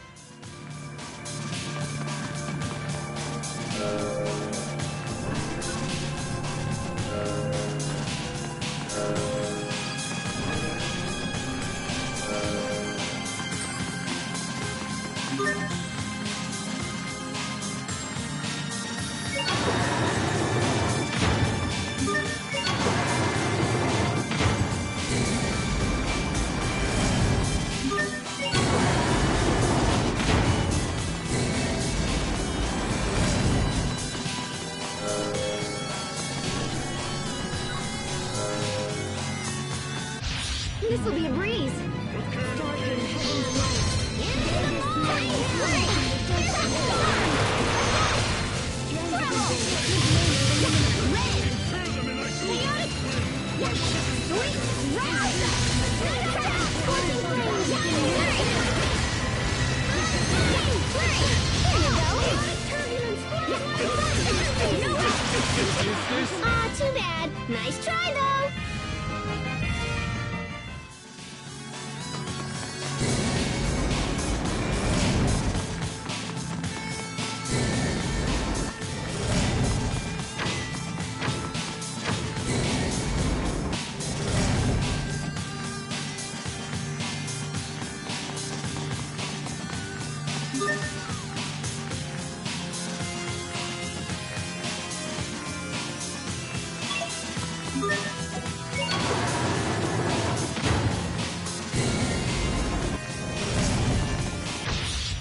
Aw, too bad. Nice try, though.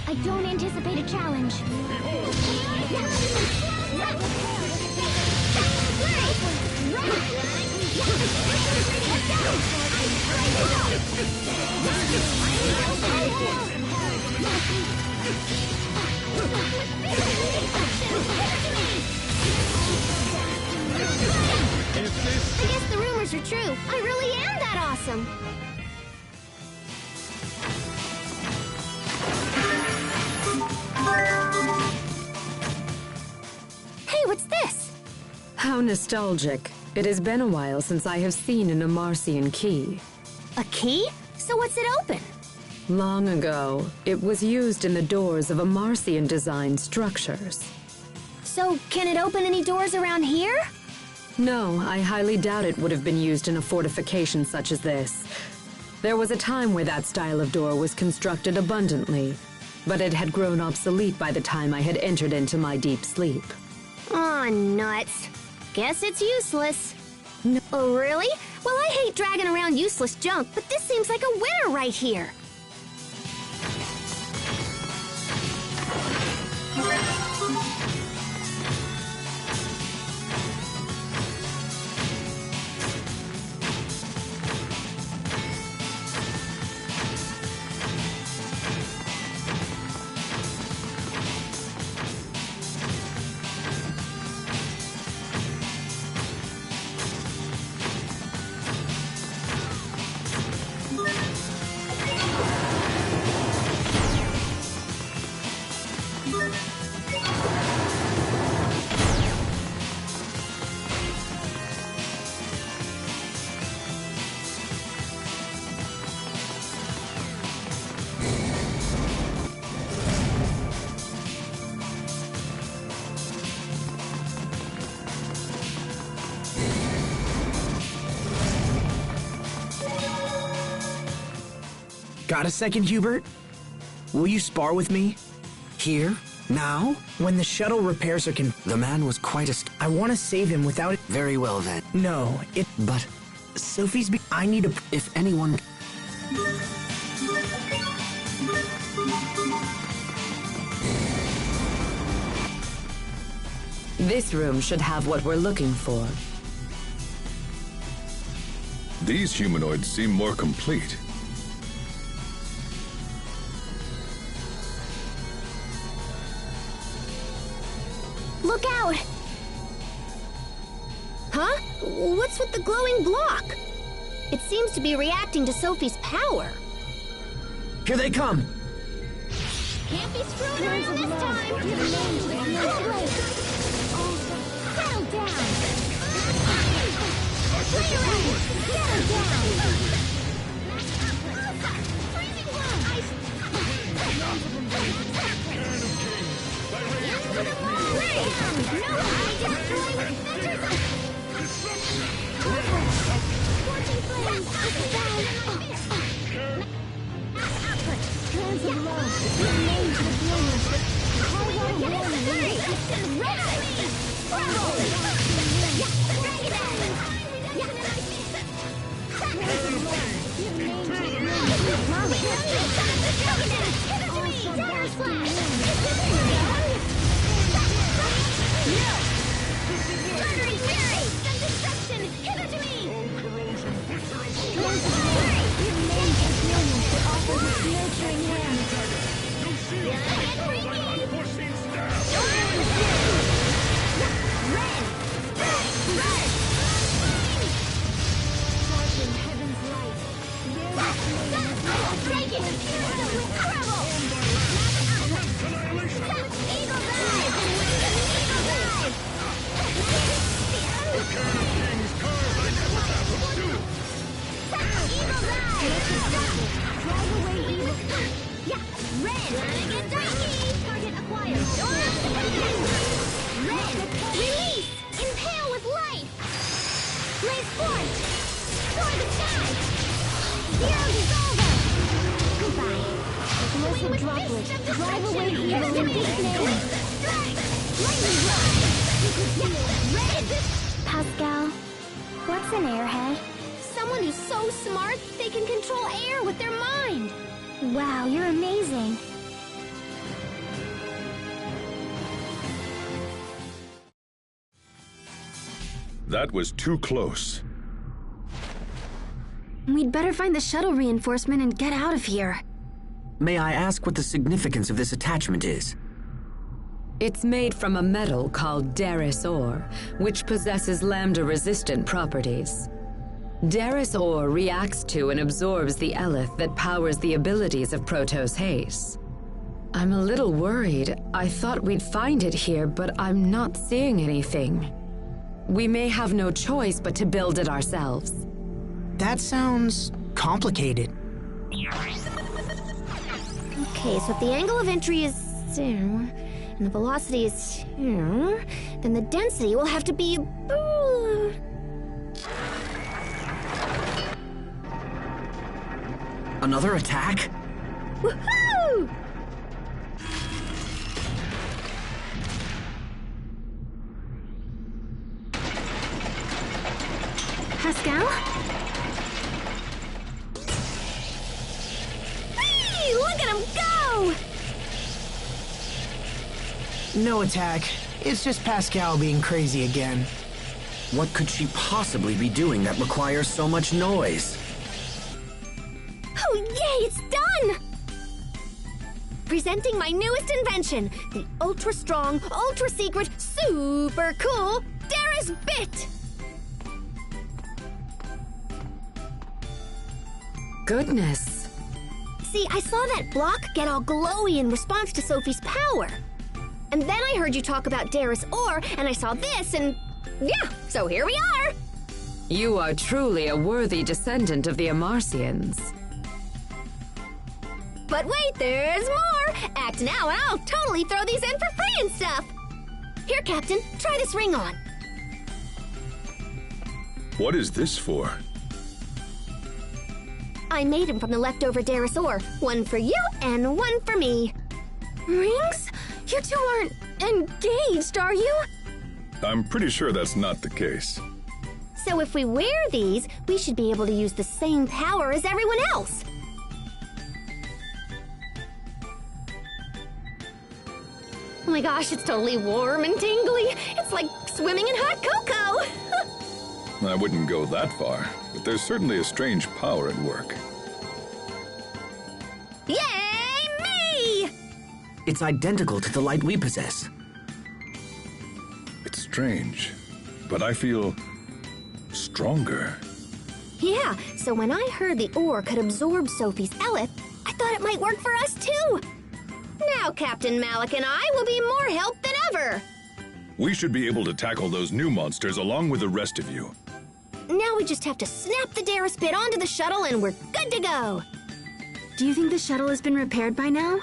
I don't anticipate a challenge. I guess the rumors are true. I really am that awesome. Hey, what's this? How nostalgic. It has been a while since I have seen an Amarcian key. A key? So what's it open? Long ago, it was used in the doors of Amarcian-designed structures. So can it open any doors around here? No, I highly doubt it would have been used in a fortification such as this. There was a time where that style of door was constructed abundantly, but it had grown obsolete by the time I had entered into my deep sleep. Aw, nuts. Guess it's useless. No. Oh, really? Well, I hate dragging around useless junk, but this seems like a winner right here. Got a second, Hubert? Will you spar with me? Here? Now? When the shuttle repairs are The man was quite I want to save him without it. Very well then. No, it... But Sophie's I need a... if anyone... This room should have what we're looking for. These humanoids seem more complete. Look out! Huh? What's with the glowing block? It seems to be reacting to Sophie's power. Here they come! Can't be screwing around this time! Settle down! Settle down! Yeah, red! Get dirty! Target acquired! Red! Release! Impale with life! Blaze forth! Soar the sky! Zero dissolver! Goodbye. Explosive droplet. Drive away evil in this name. Lightning blow! Red! Pascal, what's an airhead? Someone who's so smart they can control air with their mind! Wow, you're amazing. That was too close. We'd better find the shuttle reinforcement and get out of here. May I ask what the significance of this attachment is? It's made from a metal called Daris ore, which possesses lambda-resistant properties. Daris ore reacts to and absorbs the eleth that powers the abilities of Protoss Haze. I'm a little worried. I thought we'd find it here, but I'm not seeing anything. We may have no choice but to build it ourselves. That sounds complicated. Okay, so if the angle of entry is and the velocity is then the density will have to be Another attack? woohoo! Pascal? Hey, look at him go! No attack. It's just Pascal being crazy again. What could she possibly be doing that requires so much noise? Oh, yay, it's done! Presenting my newest invention, the ultra-strong, ultra-secret, super cool Daris Bit! Goodness. See, I saw that block get all glowy in response to Sophie's power. And then I heard you talk about Daris ore, and I saw this, and yeah, so here we are! You are truly a worthy descendant of the Amarcians. But wait, there's more! Act now and I'll totally throw these in for free and stuff! Here, Captain, try this ring on. What is this for? I made him from the leftover Daris ore. One for you and one for me. Rings? You two aren't engaged, are you? I'm pretty sure that's not the case. So if we wear these, we should be able to use the same power as everyone else. Oh my gosh, it's totally warm and tingly. It's like swimming in hot cocoa. I wouldn't go that far, but there's certainly a strange power at work. Yay, me! It's identical to the light we possess. It's strange, but I feel stronger. Yeah, so when I heard the ore could absorb Sophie's eleth, I thought it might work for us too. Now Captain Malik and I will be more help than ever. We should be able to tackle those new monsters along with the rest of you. Now we just have to snap the Daris bit onto the shuttle and we're good to go. Do you think the shuttle has been repaired by now?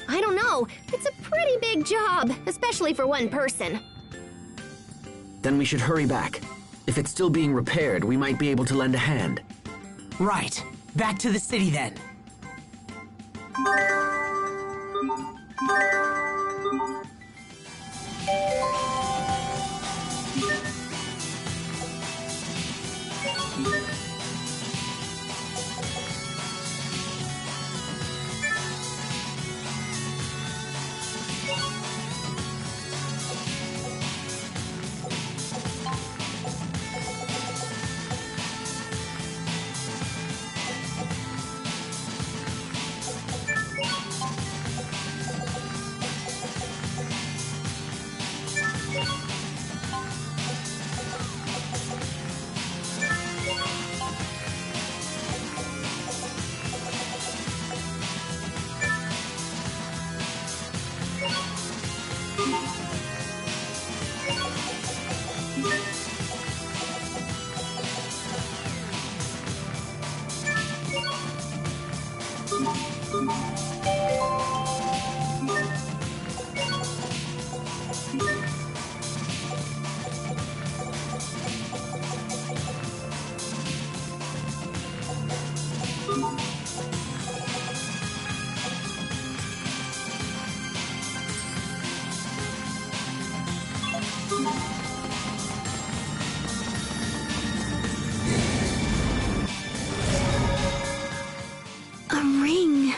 I don't know. It's a pretty big job, especially for one person. Then we should hurry back. If it's still being repaired, we might be able to lend a hand. Right. Back to the city then. The ring.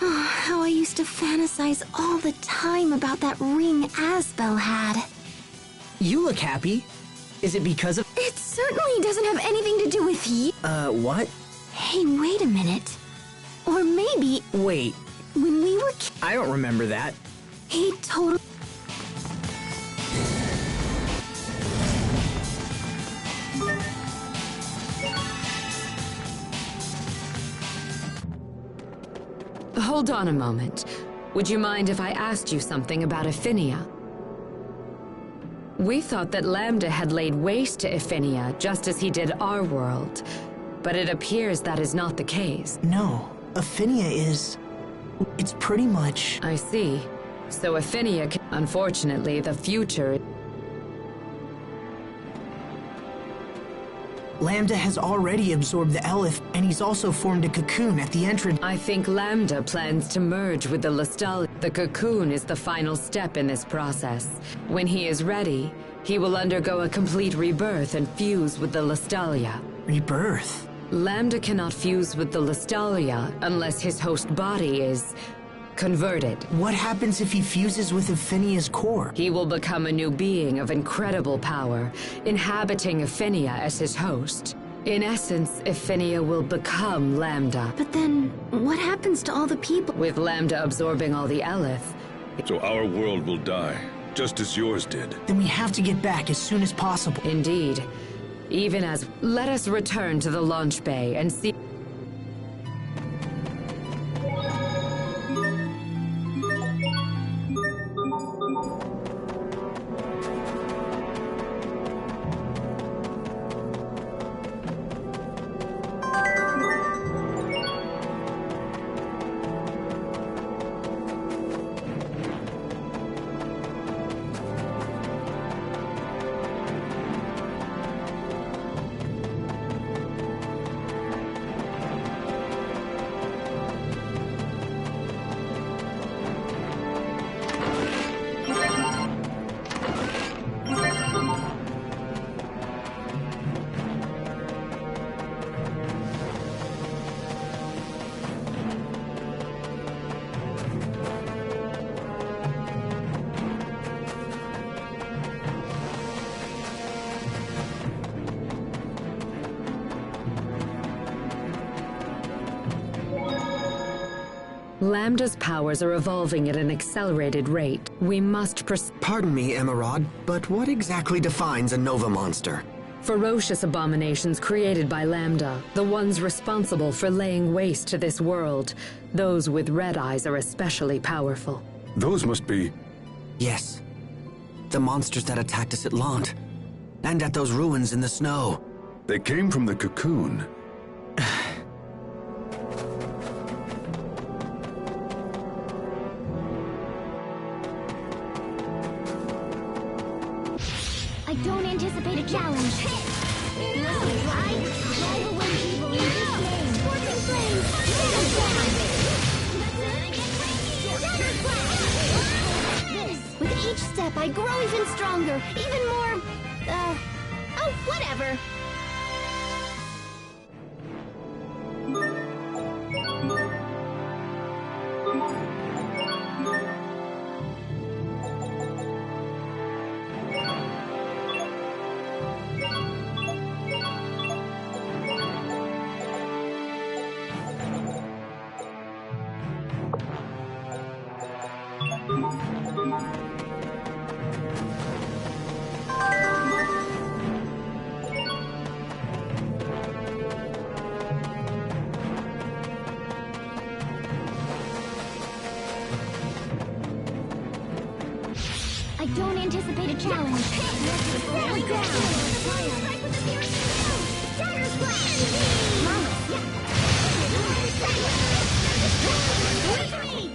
Oh, how I used to fantasize all the time about that ring Asbel had. You look happy. Is it because of... It certainly doesn't have anything to do with you. What? Hey, wait a minute. Or maybe Wait, when we were I don't remember that. he totally... Hold on a moment. Would you mind if I asked you something about Affinia? We thought that Lambda had laid waste to Affinia just as he did our world, but it appears that is not the case. No, Affinia is... It's pretty much... I see. So Affinia can... Unfortunately, the future... Lambda has already absorbed the Elif, and he's also formed a cocoon at the entrance. I think Lambda plans to merge with the Lestalia. The cocoon is the final step in this process. When he is ready, he will undergo a complete rebirth and fuse with the Lestalia. Rebirth? Lambda cannot fuse with the Lestalia unless his host body is converted. What happens if he fuses with Affinia's core? He will become a new being of incredible power, inhabiting Affinia as his host. In essence, Affinia will become Lambda. But then, what happens to all the people? With Lambda absorbing all the Elith, So our world will die, just as yours did. Then we have to get back as soon as possible. indeed. Even as... Let us return to the launch bay and see... Lambda's powers are evolving at an accelerated rate. We must Pardon me, Emerald, but what exactly defines a Nova monster? ferocious abominations created by Lambda, the ones responsible for laying waste to this world. Those with red eyes are especially powerful. Those must be... Yes. The monsters that attacked us at Lant. And at those ruins in the snow. They came from the cocoon. I don't anticipate a challenge. I will win evil in this name. Scorching flames, this. With each step, I grow even stronger, even more, oh, whatever. I don't anticipate a challenge. Down, down.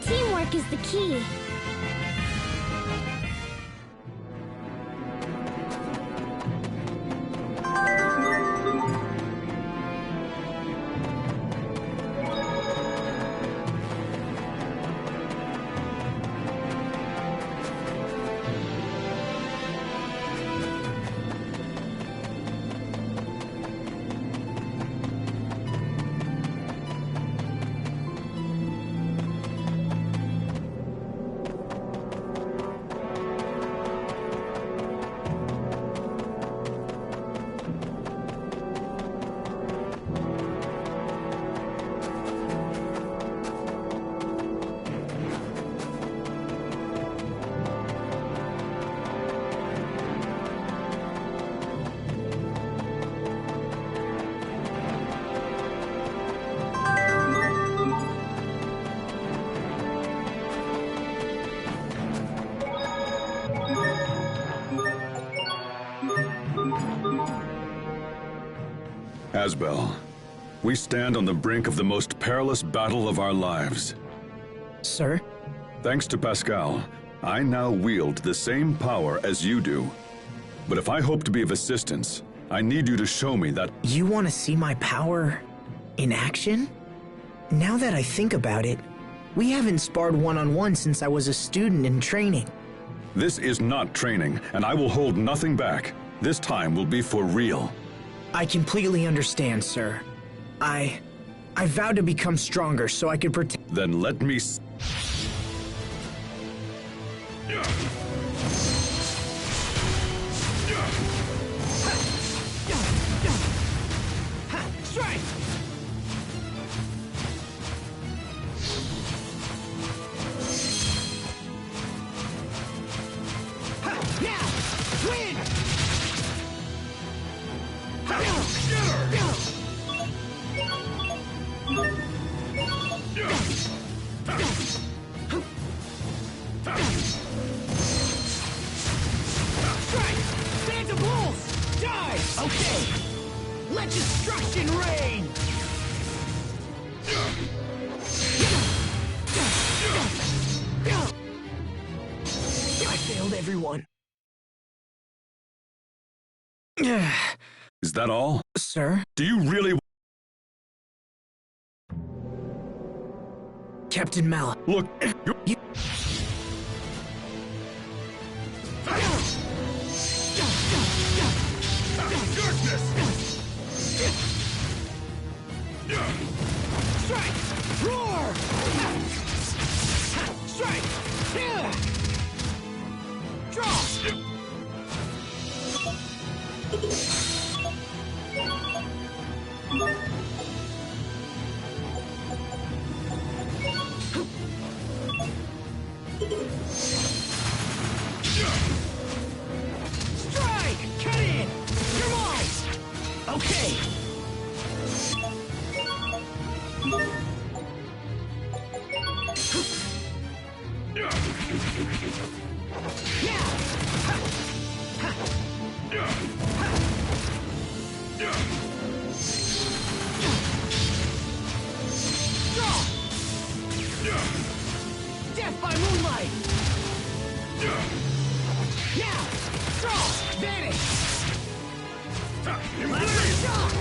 Teamwork is the key. Asbel, we stand on the brink of the most perilous battle of our lives. Sir? Thanks to Pascal, I now wield the same power as you do. But if I hope to be of assistance, I need you to show me that... You want to see my power in action? Now that I think about it, we haven't sparred one-on-one since I was a student in training. This is not training, and I will hold nothing back. This time will be for real. I completely understand, sir. I vowed to become stronger so I could protect... Then let me... Strike! Win! Strike! Stand to bulls! Die! Okay! Let destruction reign! I failed everyone. Is that all? Sir? Do you really... Captain Mal. Look, You... Strike! Roar! Strike! Draw! Strike! Cut in! You're mine! Okay! Death by moonlight! Yeah! Draw! Vanish! Last shock!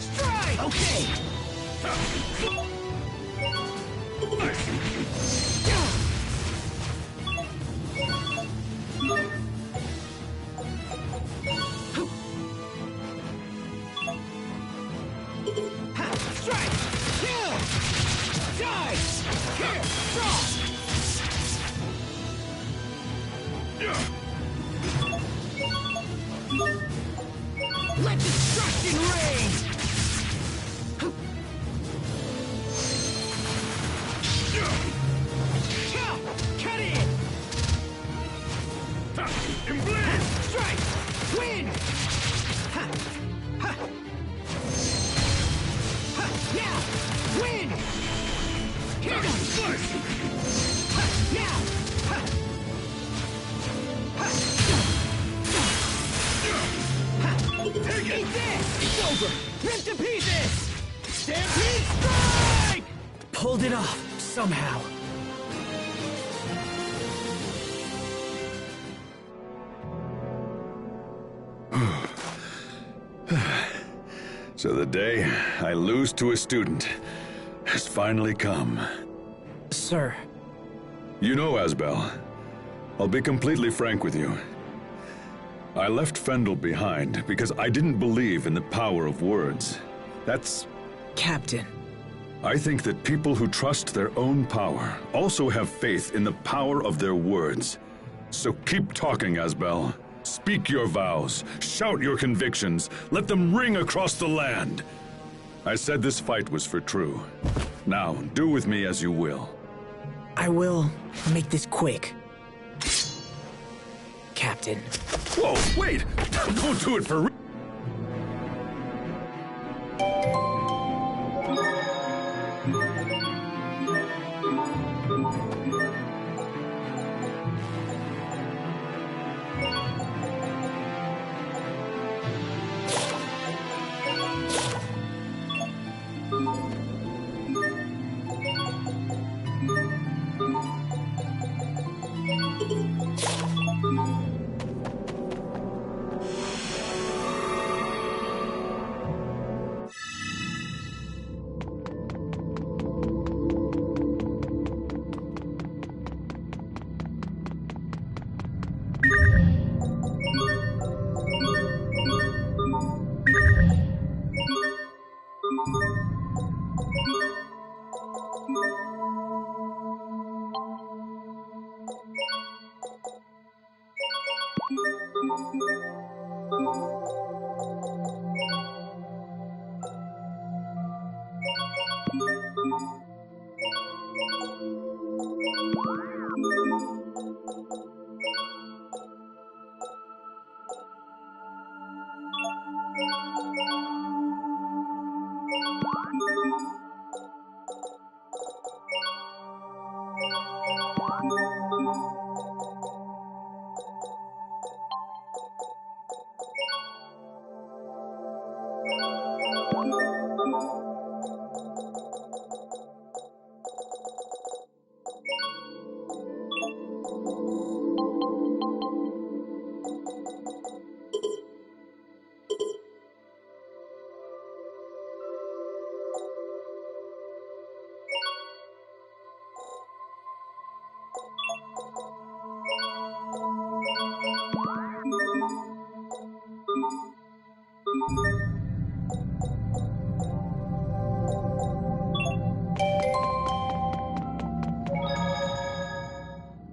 Strike! Okay! Strike! Kill! Die! Here! Draw! Let destruction reign! Cut in! Strike! Win! Yeah! Win! Here! Yeah! Eat this! It's over! Rip to pieces! Stampede strike! Pulled it off, somehow. So the day I lose to a student has finally come. Sir. You know, Asbel, I'll be completely frank with you. I left Fendel behind because I didn't believe in the power of words. That's... Captain. I think that people who trust their own power also have faith in the power of their words. So keep talking, Asbel. Speak your vows. Shout your convictions. Let them ring across the land. I said this fight was for true. Now, do with me as you will. I will make this quick. Captain. Whoa, wait! Don't do it for real!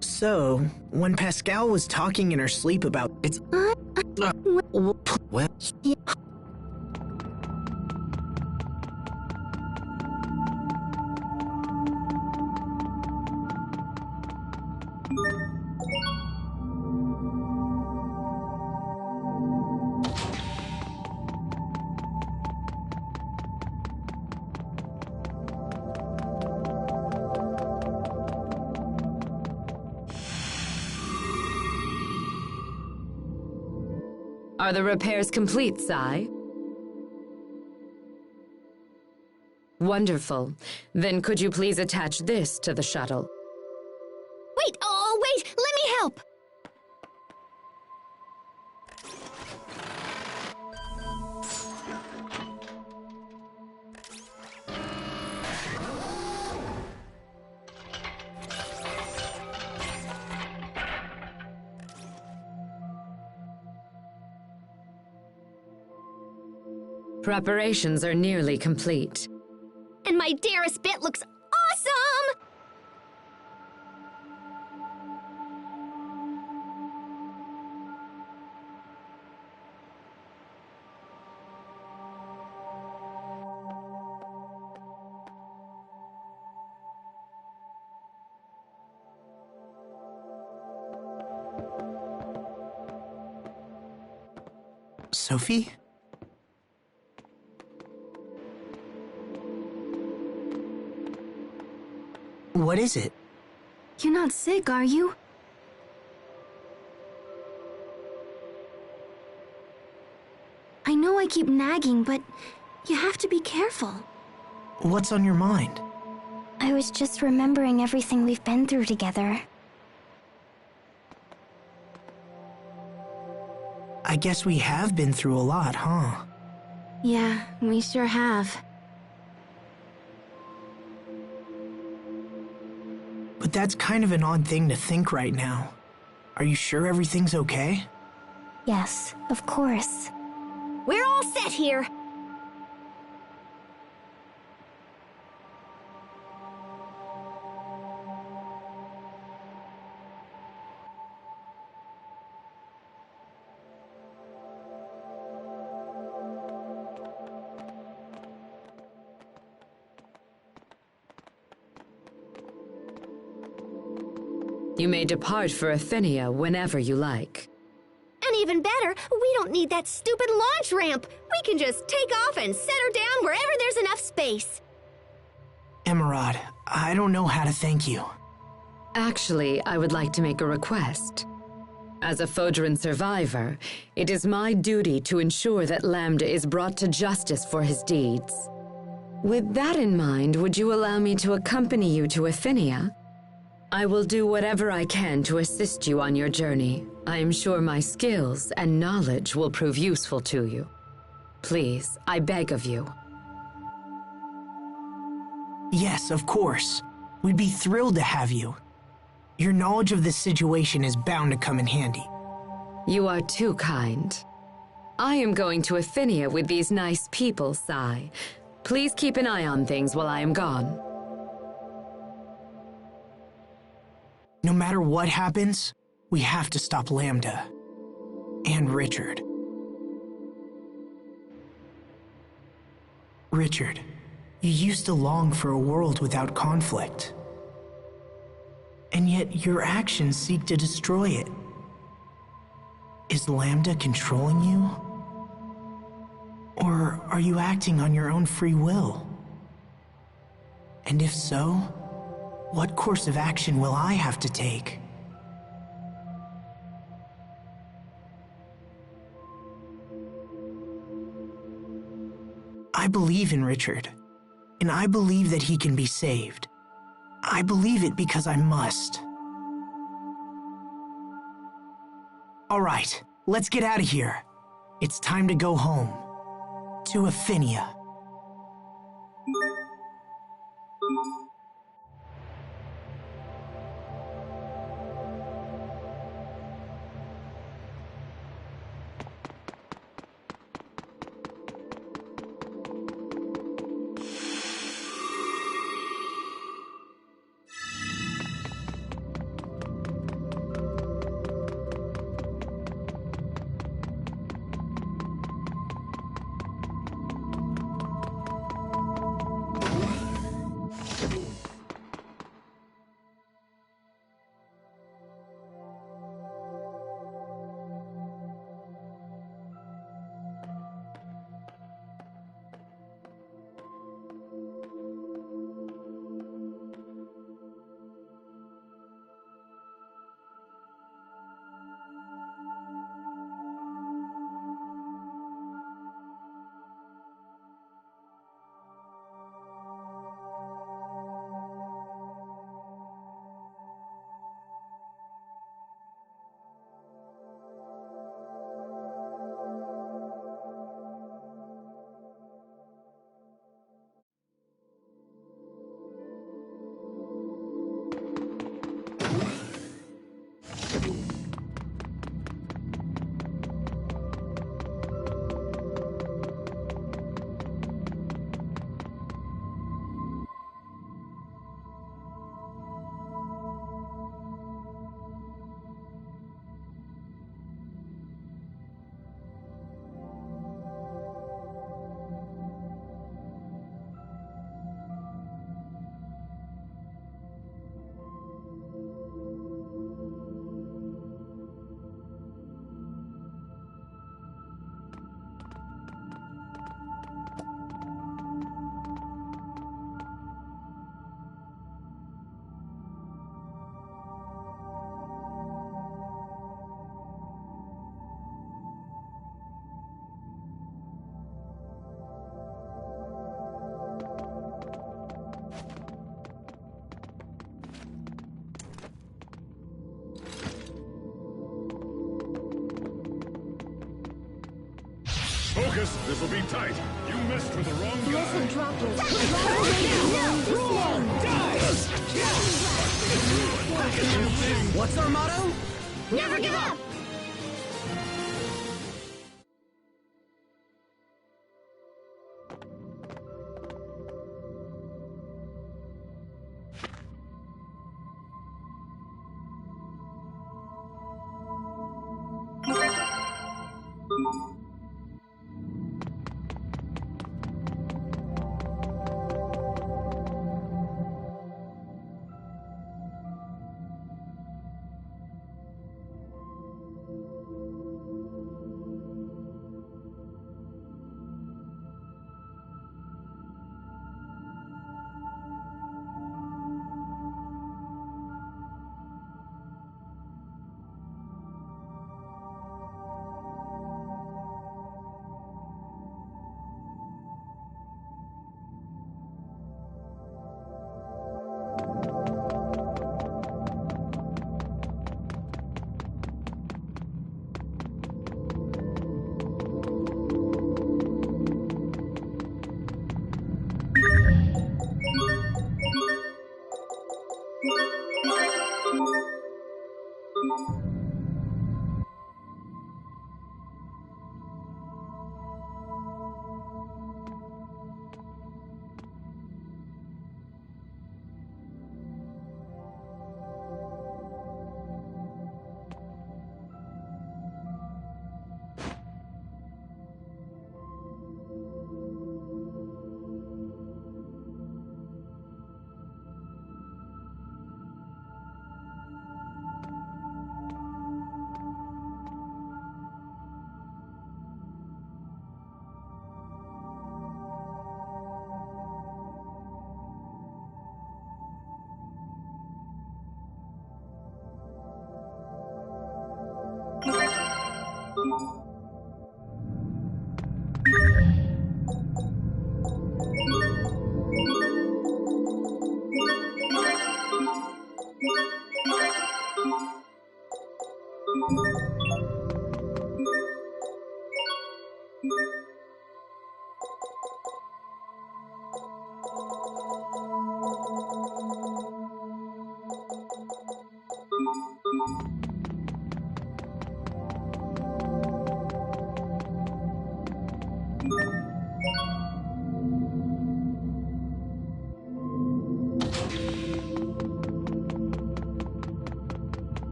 So, when Pascal was talking in her sleep about it's Well, Are the repairs complete, Sai? Wonderful. Then could you please attach this to the shuttle? Wait, oh, wait, let me help! Preparations are nearly complete. And my dearest bit looks awesome! Sophie? What is it? You're not sick, are you? I know I keep nagging, but you have to be careful. What's on your mind? I was just remembering everything we've been through together. I guess we have been through a lot, huh? Yeah, we sure have. But that's kind of an odd thing to think right now. Are you sure everything's okay? Yes, of course. We're all set here! You may depart for Afinia whenever you like. And even better, we don't need that stupid launch ramp! We can just take off and set her down wherever there's enough space! Emerald, I don't know how to thank you. Actually, I would like to make a request. As a Fodran survivor, it is my duty to ensure that Lambda is brought to justice for his deeds. With that in mind, would you allow me to accompany you to Afinia? I will do whatever I can to assist you on your journey. I am sure my skills and knowledge will prove useful to you. Please, I beg of you. Yes, of course. We'd be thrilled to have you. Your knowledge of this situation is bound to come in handy. You are too kind. I am going to Afinia with these nice people, Sai. Please keep an eye on things while I am gone. No matter what happens, we have to stop Lambda. And Richard. Richard, you used to long for a world without conflict. And yet your actions seek to destroy it. Is Lambda controlling you? Or are you acting on your own free will? And if so, what course of action will I have to take? I believe in Richard, and I believe that he can be saved. I believe it because I must. All right, let's get out of here. It's time to go home. To Aphinia. Focus! This'll be tight! You messed with the wrong guy! Listen, droppers. What's our motto? Never give up!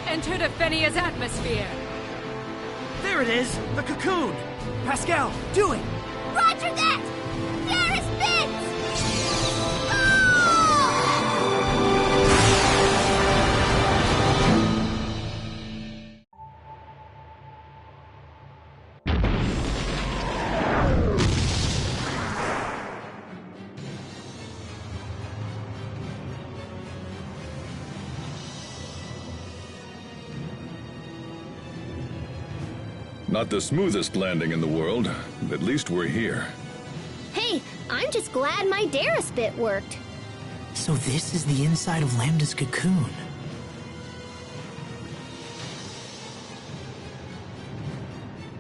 Entered Aphenia's atmosphere. There it is! The Cocoon! Pascal, do it! Roger that! There is Biggs! Not the smoothest landing in the world. At least we're here. Hey, I'm just glad my Darius bit worked. So this is the inside of Lambda's cocoon.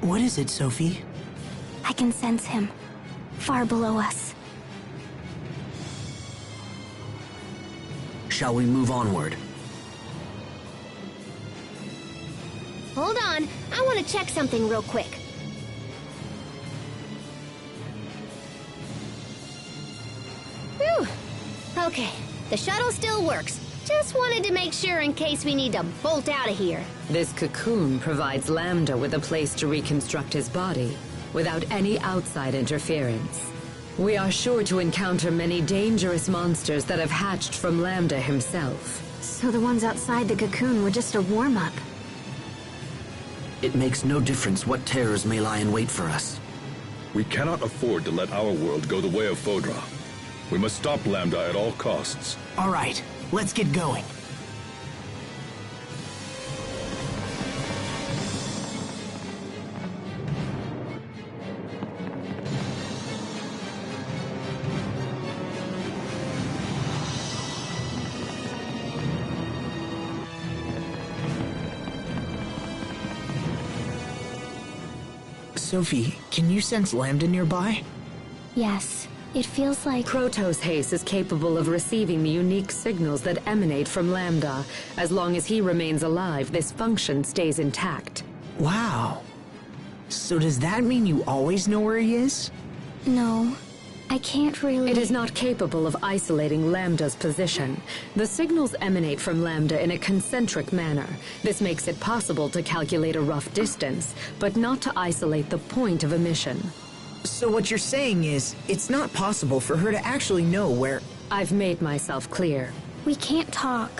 What is it, Sophie? I can sense him, far below us. Shall we move onward? Hold on, I want to check something real quick. Whew. Okay, the shuttle still works. Just wanted to make sure in case we need to bolt out of here. This cocoon provides Lambda with a place to reconstruct his body without any outside interference. We are sure to encounter many dangerous monsters that have hatched from Lambda himself. So the ones outside the cocoon were just a warm-up. It makes no difference what terrors may lie in wait for us. We cannot afford to let our world go the way of Fodra. We must stop Lambda at all costs. All right, let's get going. Sophie, can you sense Lambda nearby? Yes, it feels like... Protos Haze is capable of receiving the unique signals that emanate from Lambda. As long as he remains alive, this function stays intact. Wow. So does that mean you always know where he is? No, I can't really... It is not capable of isolating Lambda's position. The signals emanate from Lambda in a concentric manner. This makes it possible to calculate a rough distance, but not to isolate the point of emission. So what you're saying is, it's not possible for her to actually know where... I've made myself clear. We can't talk.